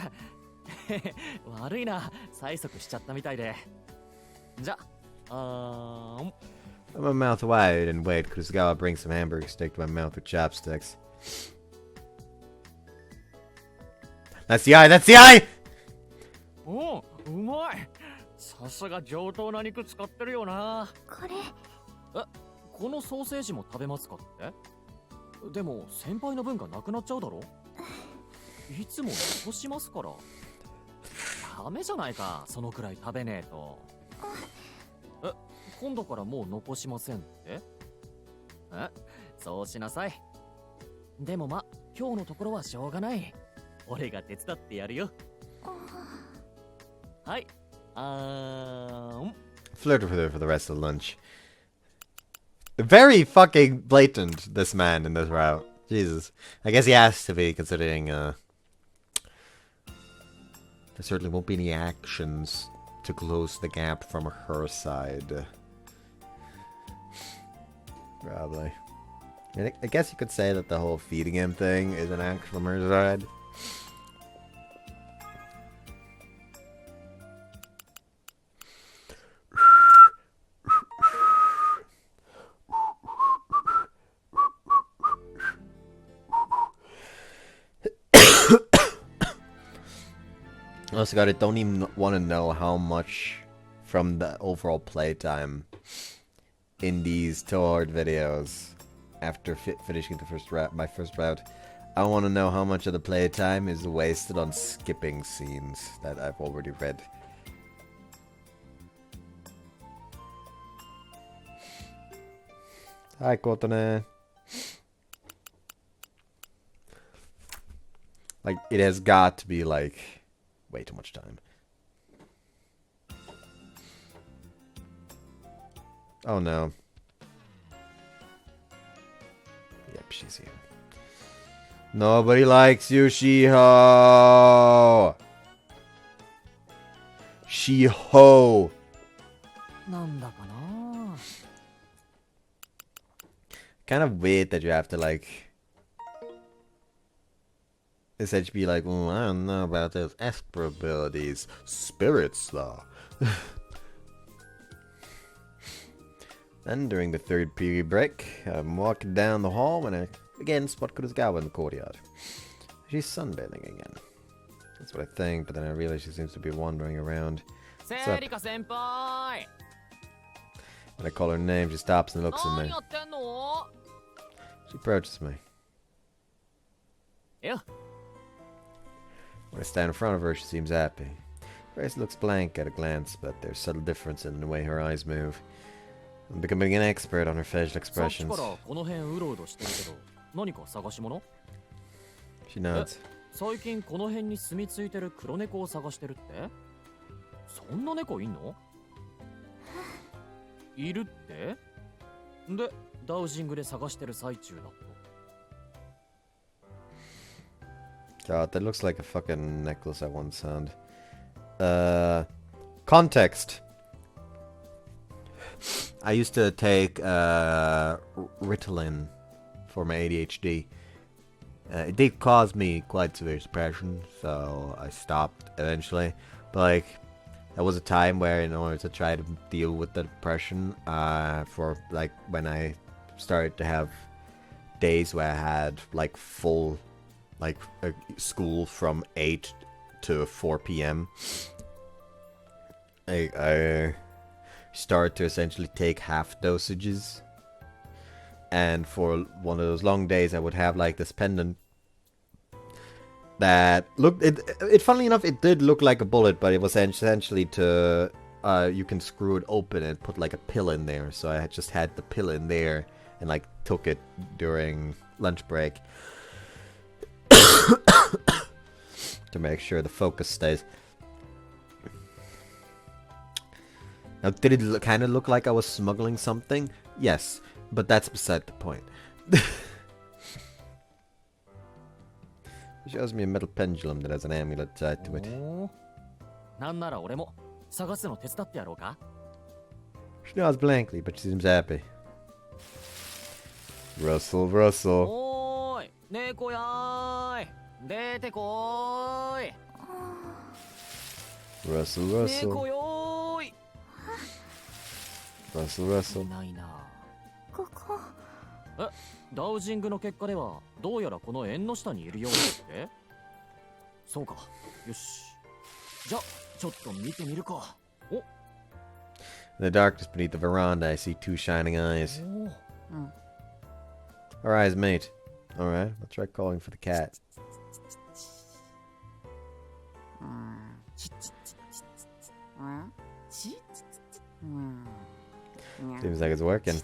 悪いな催促しちゃったみたいでじゃ My mouth wide and wait, Kurosawa brings some hamburger steak to my mouth with chopsticks. That's the eye! That's the eye! おう、うまい。さすが上等な肉使ってるよな。これこのソーセージも食べますかって？でも先輩の分がなくなっちゃうだろ。いつも残しますから。ダメじゃないか、そのくらい食べねえと。今度からもう残しませんって？そうしなさい。でもま、今日のところはしょうがない。俺が手伝ってやるよ。はい。Flirt with her for the rest of lunch. Very fucking blatant, this man in this route. Jesus. I guess he has to be, considering, there certainly won't be any actions to close the gap from her side. Probably. I guess you could say that the whole feeding him thing is an act from her side. Also, God, I don't even want to know how much from the overall playtime in these ToHeart videos after finishing the first route, my first route. I want to know how much of the playtime is wasted on skipping scenes that I've already read. Hi, Kotone. Like, it has got to be, like, way too much time. Oh, no. Yep, she's here. Nobody likes you, Shiho! Shiho! なんだかな。 Kind of weird that you have to, like, essentially be like, oh, I don't know about those Esper abilities. Spirits, though. Then, during the third period break, I'm walking down the hall when I again spot Kurosawa in the courtyard. She's sunbathing again. That's what I think, but then I realize she seems to be wandering around. Serika-senpai! When I call her name, she stops and looks at me. She approaches me. Yeah. When I stand in front of her, she seems happy. Her face looks blank at a glance, but there's subtle difference in the way her eyes move. I'm becoming an expert on her facial expressions. She nods. 最近この辺に住み着いてる黒猫を探してるって？そんな猫いんの？いるって？で、ダウジングで探してる最中だと。God, that looks like a fucking necklace I once found. Context. I used to take Ritalin for my ADHD. It did cause me quite severe depression, so I stopped eventually. But like, there was a time where, in order to try to deal with the depression, for like when I started to have days where I had like full, like school from 8 to 4 p.m. I start to essentially take half dosages, and for one of those long days I would have like this pendant that looked, it funnily enough, it did look like a bullet, but it was essentially to you can screw it open and put like a pill in there. So I just had the pill in there and like took it during lunch break to make sure the focus stays. Now, did it kind of look like I was smuggling something? Yes, but that's beside the point. It shows me a metal pendulum that has an amulet tied to it. She nods blankly, but she seems happy. Rustle, rustle. Rustle, rustle. Rustle, rustle. いないな。ここダウジングの結果ではどうやらこの縁の下にいるようですって。そうか。よし。じゃちょっと見てみるか。お。 In the darkness beneath the veranda, I see two shining eyes. お。 Our eyes meet. Alright, I'll try calling for the cat. Seems like it's working.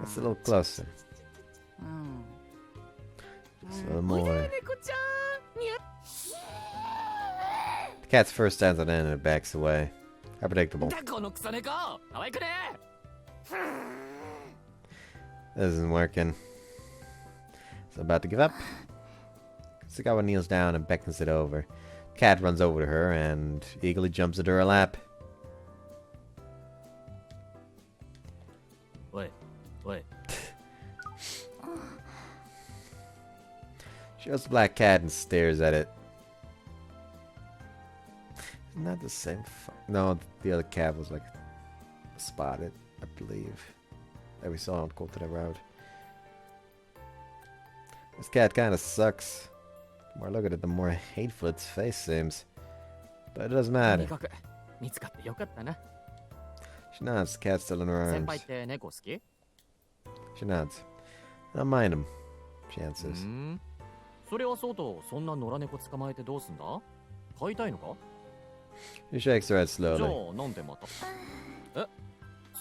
That's a little closer. Just a little more. The cat's first stands on end and it backs away. How predictable. This isn't working. So about to give up. Serika-Route kneels down and beckons it over. The cat runs over to her and eagerly jumps into her lap. Wait. She shows the black cat and stares at it. Isn't that the same? No, the other cat was like spotted, I believe. That we saw on ToHeart. This cat kind of sucks. The more I look at it, the more hateful its face seems. But it doesn't matter. She nods, the cat's still in her arms. She nods. I don't mind him, she answers. それはそうと、そんな野良猫捕まえてどうすんだ？飼いたいのか？ She shakes her head じゃ slowly. あなんでまた？え？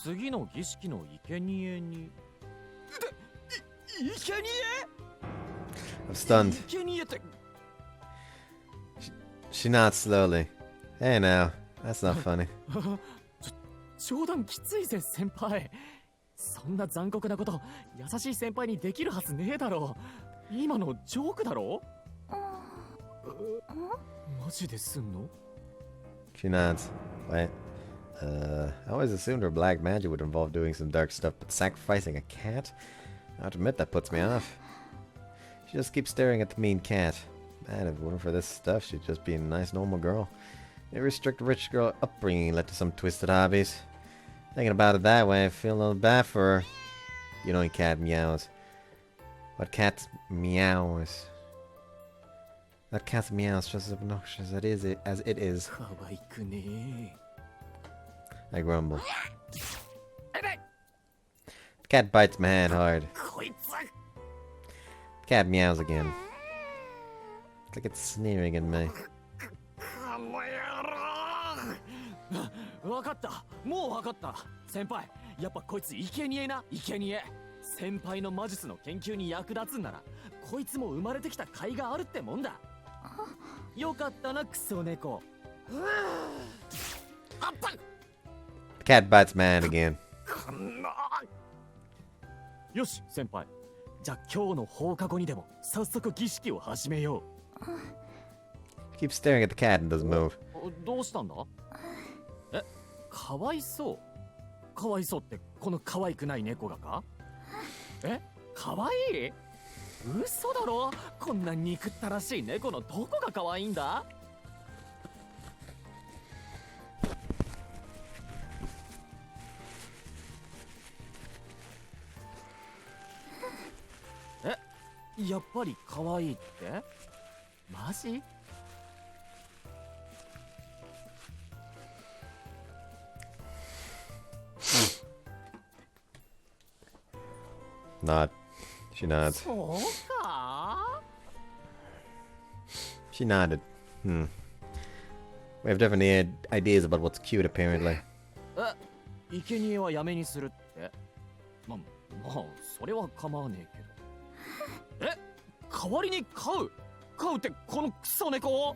次の儀式の生贄に。生贄？ I'm stunned. 生贄って。 She nods slowly. Hey now, that's not funny. 冗談きついぜ先輩。そんな残酷なこと優しい先輩にできるはずねえだろう。今のジョークだろ。マジですんの？ She nods. Wait. I always assumed her black magic would involve doing some dark stuff, but sacrificing a cat? I have to admit that puts me off. She just keeps staring at the mean cat. Man, if it weren't for this stuff, she'd just be a nice normal girl. Maybe strict rich girl upbringing led to some twisted hobbies. Thinking about it that way, I feel a little bad for her. You know, cat meows. What cat meows? That cat meows just as obnoxious as it is. I grumble. The cat bites my hand hard. The cat meows again. It's like it's sneering at me. わかった。もうわかった。先輩、やっぱこいつ生贄な、生贄。先輩の魔術の研究に役立つんなら、こいつも生まれてきた甲斐があるってもんだ。よかったな、クソ猫。あった。 The cat bites my hand again. よし、先輩。じゃあ今日の放課後にでも早速儀式を始めよう。 He keeps staring at the cat and doesn't move. どうしたんだ？え、かわいそう。かわいそうってこの可愛くない猫がか？え、かわいい？嘘だろ？こんな憎ったらしい猫のどこが可愛いんだ？え、やっぱり可愛いって？マジ？Nod. She nods. そうか？ She nodded. We have different ideas about what's cute, apparently. え、生贄はやめにするって。まあ、それは構わねえけど。え、代わりに飼うってこのクソ猫を？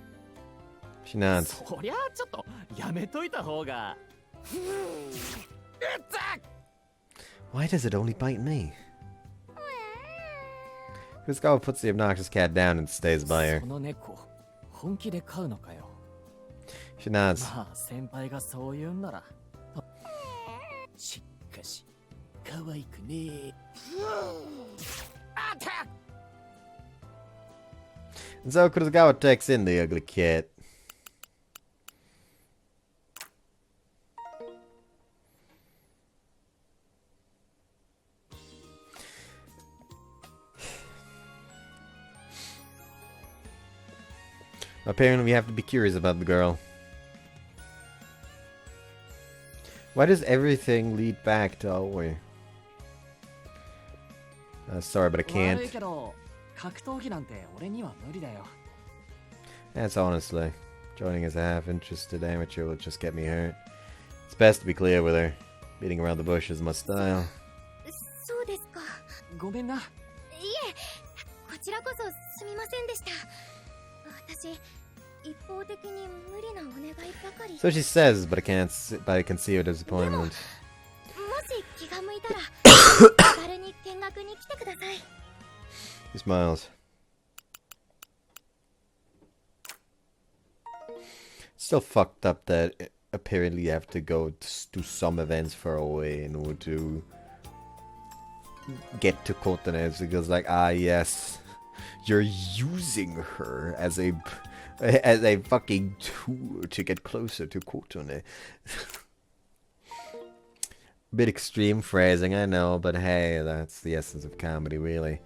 She nods. そりゃあちょっとやめといた方が。Why does it only bite me? Serika-Route puts the obnoxious cat down and stays by her. その猫、本気で飼うのかよ。 She nods. まあ、先輩がそう言うんなら。しかし、可愛くねえ。あった！ And so Serika-Route takes in the ugly cat. Apparently we have to be curious about the girl. Why does everything lead back to Aoi? Sorry, but I can't. 悪いけど格闘技なんて俺には無理だよ。 That's honestly. Joining as a half-interested amateur will just get me hurt. It's best to be clear with her. Beating around the bush is my style. そうですか。ごめんな。いえ、こちらこそすみませんでした。私、一方的に無理なお願いばかり。 So she says, but I can see her disappointment. もし気が向いたら、気軽に見学に来てください。 He smiles. Still fucked up that apparently you have to go to some events far away in order to get to Kotones, because like, ah yes, you're using her as a fucking tool to get closer to Kotone. Bit extreme phrasing, I know, but hey, that's the essence of comedy, really.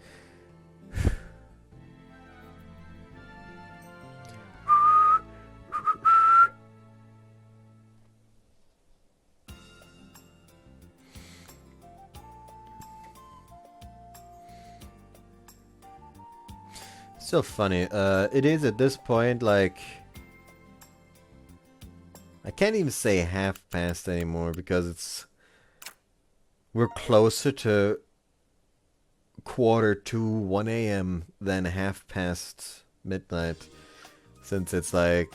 So funny. It is at this point like I can't even say half past anymore because we're closer to 1:45, 1 a.m. than half past midnight, since it's like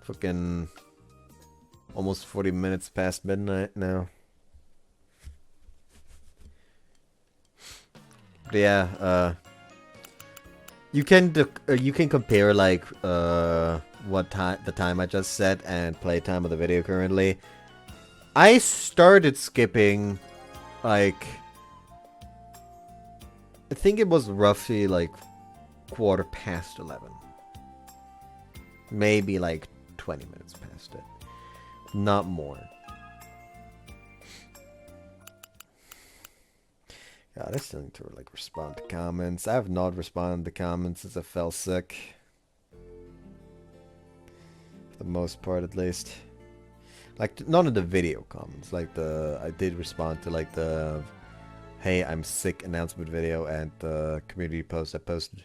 fucking almost 40 minutes past midnight now. But yeah, you can compare like the time I just set and play time of the video currently. I started skipping like I think it was roughly like 11:15, maybe like 20 minutes past it, not more. God, I still need to like respond to comments. I have not responded to comments since I fell sick. For the most part, at least. Like, none of the video comments. Like I did respond to like the "Hey, I'm sick" announcement video and the community post I posted.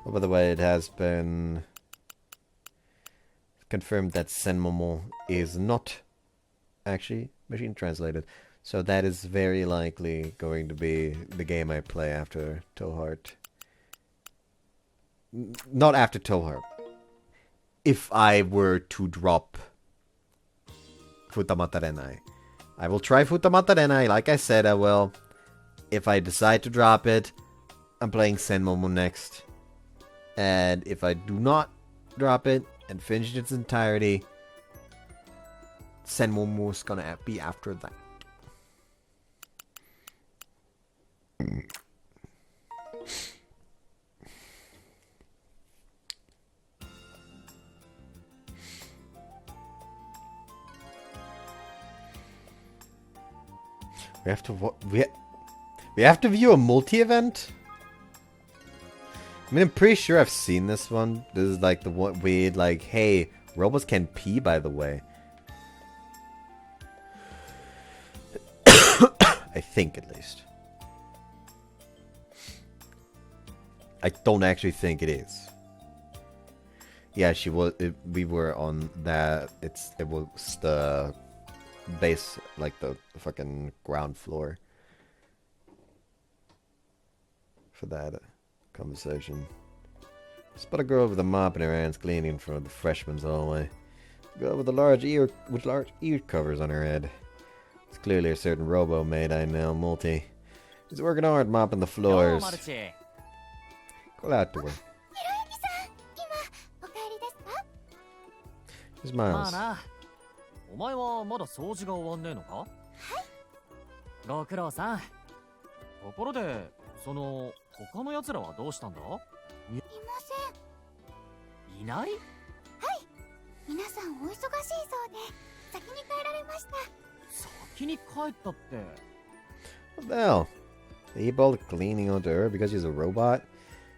Oh, by the way, it has been confirmed that Senmomo is not actually machine translated, so that is very likely going to be the game I play after ToHeart. Not after ToHeart. If I were to drop Futamata Renai, I will try Futamata Renai. Like I said, I will. If I decide to drop it, I'm playing Senmomo next. And if I do not drop it and finish its entirety, Senmomo is gonna be after that. We have to view a multi-event? I mean, I'm pretty sure I've seen this one. This is like the one weird, like, hey, robots can pee, by the way. I think, at least. I don't actually think it is. Yeah, she was. We were on that. It was the base, like the fucking ground floor for that conversation. Spot a girl with a mop in her hands cleaning from the freshman's hallway. A girl with large ear covers on her head. It's clearly a certain robo-maid I know, Multi. He's working hard mopping the floors. Call out to her. Here's Miles. お前はまだ掃除が終わんねえのか？はい。ご苦労さん。ところで、その他の奴らはどうしたんだ？いません。いない？はい。皆さんお忙しいそうで先に帰られました。先に帰ったって。 What the hell? They heap all the cleaning onto her because she's a robot?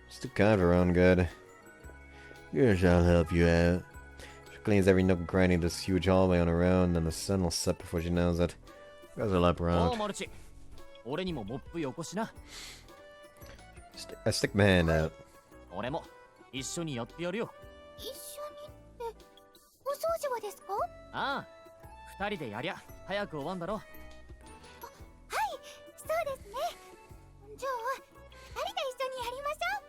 She's too kind for her own good. Yes, I'll help you out. She cleans every nook and cranny in this huge hallway on her own, and the sun will set before she knows it. Guys are lap おう around. マルチ、俺にもモップよこしな。 I stick my hand out. 俺も一緒にやってやるよ。一緒にってお掃除はですか？ああ、二人でやりゃ早く終わんだろ。はい、そうですね。じゃあ二人で一緒にやりましょう。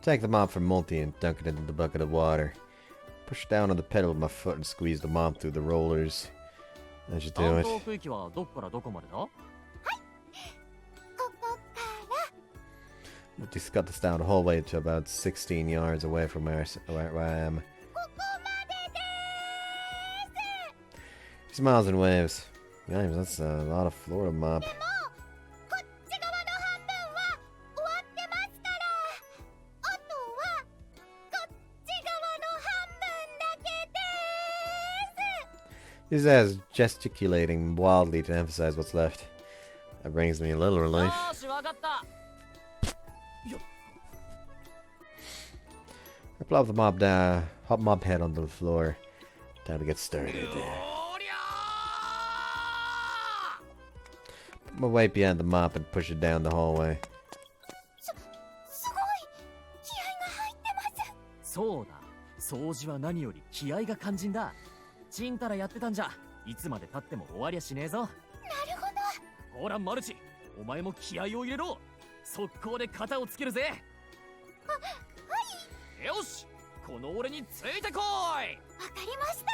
Take the mop from Multi and dunk it into the bucket of water. Push down on the pedal with my foot and squeeze the mop through the rollers. As you do 担 it. 当区域はどこからどこまでだ？ここから Multi scuttles down the hallway to about 16 yards away from where I am. ここまでで He smiles and waves. Yikes, that's a lot of floor to mop. す。もうこっち側の半分は終わってますから。あとはこっち側の半分だけです。 He says, gesticulating wildly to emphasize what's left. That brings me a little よ relief. ーし、わかった。 I plop the mop down, hop mop head onto the floor. Time to get started. おりゃ Put my weight behind the mop and push it down the hallway. すごい気合が入ってます。ー。そうだ、掃除は何より気合が肝心だ。ちんたらやってたんじゃ、いつまで経っても終わりゃしねえぞ。なるほど。ほらマルチ、お前も気合を入れろ。速攻で型をつけるぜ。よし、この俺についてこい。わかりました。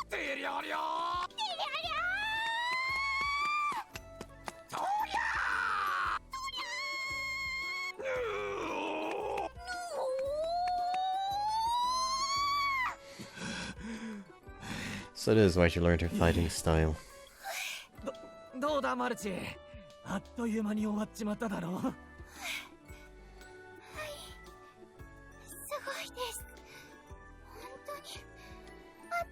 てりゃりゃとりゃ So this is why she learned her fighting style. どうだマルチ、あっという間に終わっちまっただろう。すごいです。本当にあっ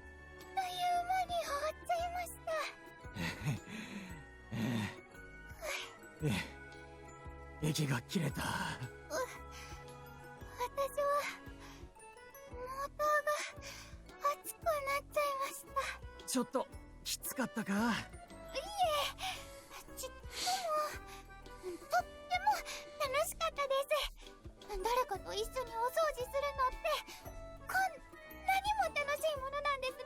という間に終わっちゃいました。息が切れた。私はモーターが熱くなっちゃいました。ちょっときつかったか？ちっともとっても楽しかったです。誰かと一緒にお掃除するのってこんなにも楽しいものなんですね。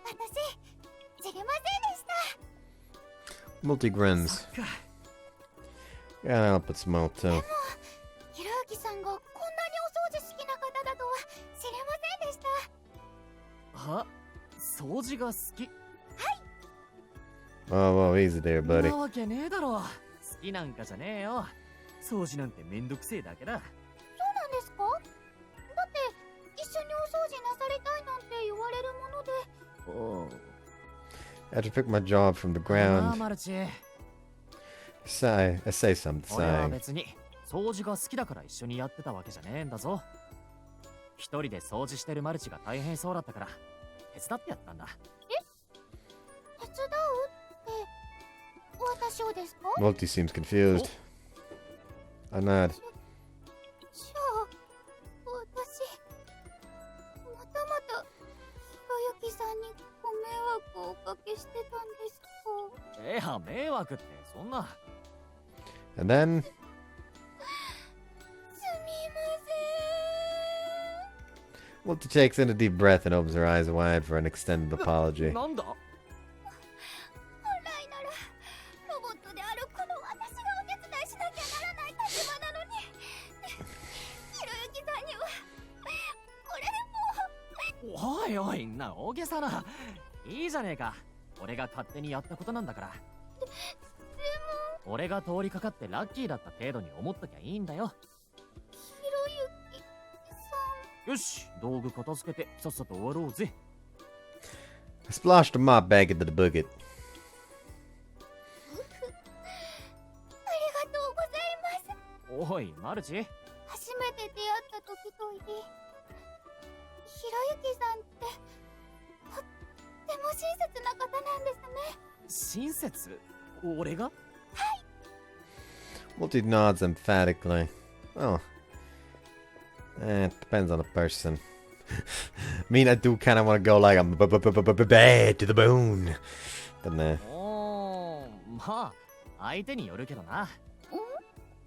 私知りませんでした。 Multi grins. そっか。 Yeah, I'll put some out too. ひろゆきさんがこんなにお掃除好きな方だとは知りませんでした。は？掃除が好き？ Oh, whoa, easy there, な buddy. わけねえだろ。好きなんかじゃねえよ。掃除なんてめんどくせえだけだ。そうなんですか？だって一緒にお掃除なさりたいなんて言われるもので。I had to pick my jaw up from the ああ ground. マルチ、 I say something, 俺は sighing. 別に掃除が好きだから一緒にやってたわけじゃねえんだぞ。一人で掃除してるマルチが大変そうだったから手伝ってやったんだ。手伝うって私をですか？ Multi seems confused. I nod. じゃあ私またまたひろゆきさんにご迷惑をおかけしてたんですか？いや迷惑ってそんな。 And then すみま Multi takes in a deep breath and opens her eyes wide for an extended apology. なんだ？せん。本来ならロボットであるこの私がお手伝いしなきゃならない立場なのにひろゆきさんにはこれもおいおい、な大げさな。いいじゃねえか。俺が勝手にやったことなんだから。俺が通りかかってラッキーだった程度に思っときゃいいんだよ。ひろゆきさん。よし、道具片付けてさっさと終わろうぜ。 I splashed the mop back into the bucket. ありがとうございます。おいマルチ、初めて出会った時といい、ひろゆきさんってとっても親切な方なんですね。親切？俺が？ Multi nods emphatically. Oh. It depends on the person. I mean, I do kind of want to go like I'm bad to the bone. But nah. まあ相手によるけどな。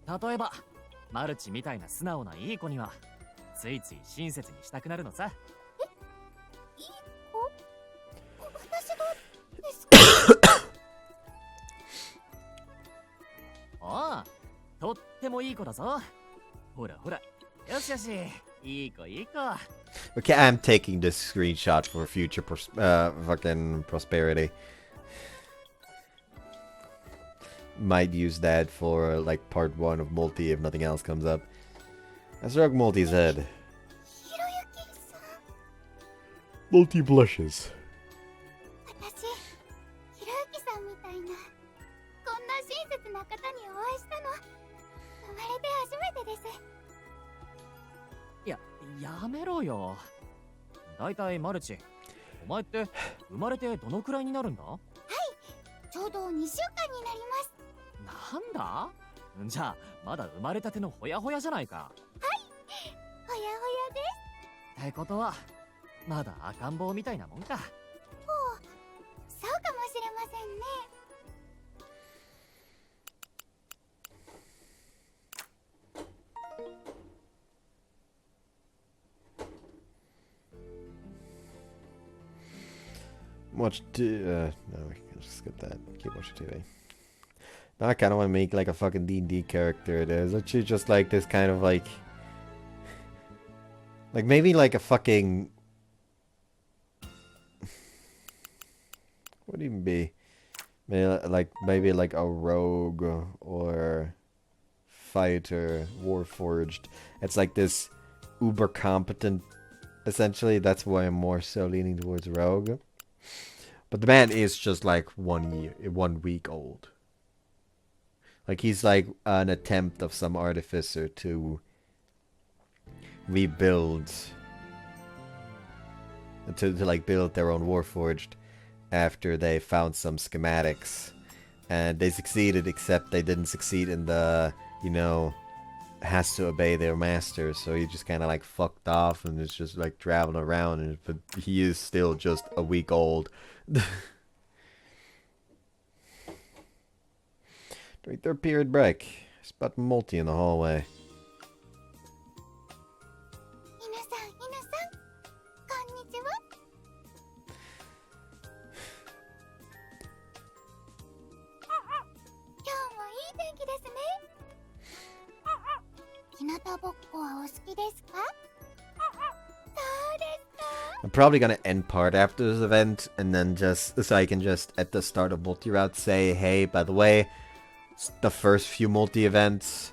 例えばマルチみたいな素直ないい子にはついつい親切にしたくなるのさ。いい子？私がですか？ああ、とってもいい子だぞ。ほらほら、よしよし、いい子いい子。 Okay, I'm taking this screenshot for future fucking prosperity. Might use that for like part 1 of multi if nothing else comes up. I struck multi's head. ひろゆきさん。 Multi blushes. 私、ひろゆきさんみたいなこんな親切な方にお会いしたの生まれて初めてです。やめろよ。だいたいマルチ、お前って生まれてどのくらいになるんだ？ちょうど2週間になります。なんだ？じゃあまだ生まれたてのほやほやじゃないか。ほやほやです。ってことはまだ赤ん坊みたいなもんか。そうかもしれませんね。Watch no, we can just skip that. Keep watching TV. Now I kind of want to make like a fucking D&D character. There's actually just like this kind of like maybe like a fucking what would it even be? Maybe like a rogue or fighter, warforged. It's like this uber competent. Essentially, that's why I'm more so leaning towards rogue. But the man is just like 1 week old. Like he's like an attempt of some artificer to rebuild, to like build their own warforged after they found some schematics, and they succeeded, except they didn't succeed in the, you know, has to obey their master, so he just kind of like fucked off and is just like traveling around, and but he is still just a week old. During their period break, spot multi in the hallway. 犬さん、こんにちは。今日もいい天気ですね。日向ぼっこはお好きですか？そうですか。 I'm probably gonna end part after this event, and then just so I can just at the start of multi-route say, hey, by the way, the first few multi-events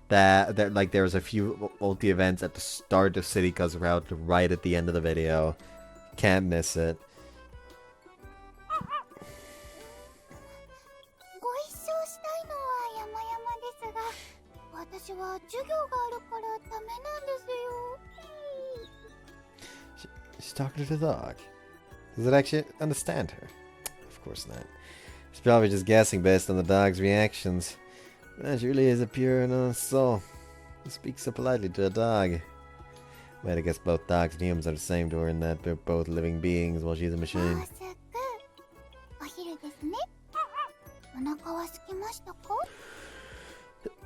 that like there was a few multi-events at the start of Serika's route, right at the end of the video. Can't miss it. ご一緒したいのは山々ですが、私は授業があるからダメなんですよ。 She's talking to the dog. Does it actually understand her? Of course not. She's probably just guessing based on the dog's reactions. She really is a pure and honest soul. She speaks so politely to a dog. But I guess both dogs and humans are the same to her in that they're both living beings while she's a もう machine. すぐお昼ですね。お腹は空きましたか？そうで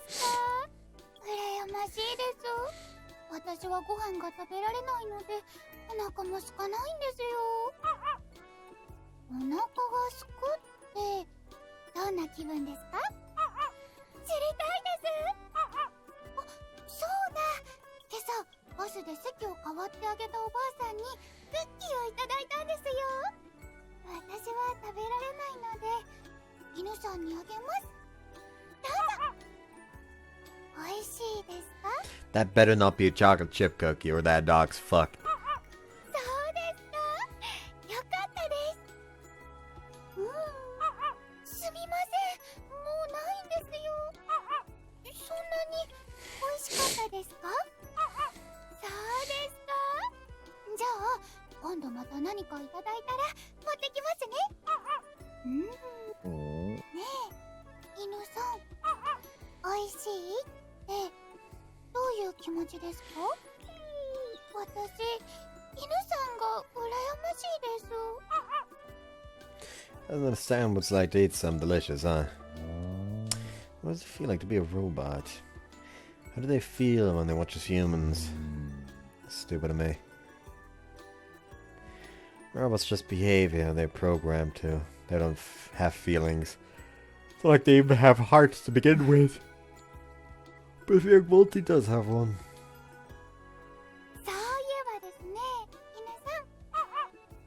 すか。羨ましいです。私はご飯が食べられないのでお腹も空かないんですよ。お腹が空くってどんな気分ですか？知りたいです。あ、そうだ。今朝バスで席を代わってあげたおばあさんにクッキーをいただいたんですよ。私は食べられないので犬さんにあげます。どうぞ。美味しいですか？ That better not be a chocolate chip cookie or that dog's fucked. そうですか。よかったです。すみません。もうないんですよ。持ってきますね。ねえ、犬さん、おいしいってどういう気持ちですか？私、犬さんが羨ましいです。 Doesn't understand what it's like to eat something delicious, huh? What does it feel like to be a robot? How do they feel when they watch us humans? Stupid of me. Robots just behave how they're programmed to. They don't have feelings. It's not like they even have hearts to begin with. But if your multi does have one. そういえばですね、犬さん。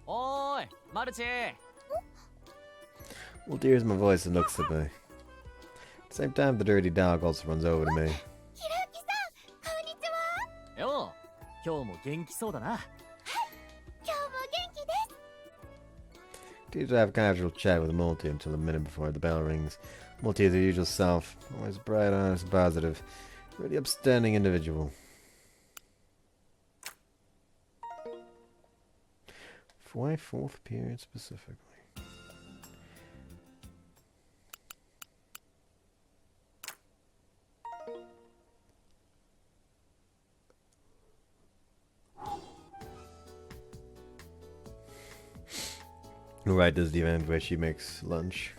おーいマルチ。 Multi hears my voice and looks at me. At the same time, the dirty dog also runs over to me. ひろゆきさん、こんにちは。よう今日も元気そうだな。今日も元気です。 Continues to have a casual chat with Multi until a minute before the bell rings. Multi is her usual self, always bright, honest, and positive. Really upstanding individual. Why fourth period specifically? Right, this is the event where she makes lunch.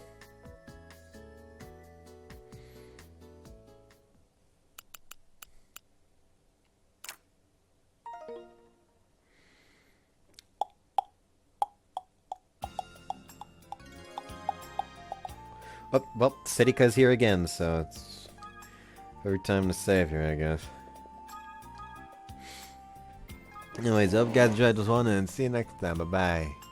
Oh, well, Serika's here again, so it's every time to save her, I guess. Anyways, I hope you guys enjoyed this one, and see you next time. Bye-bye.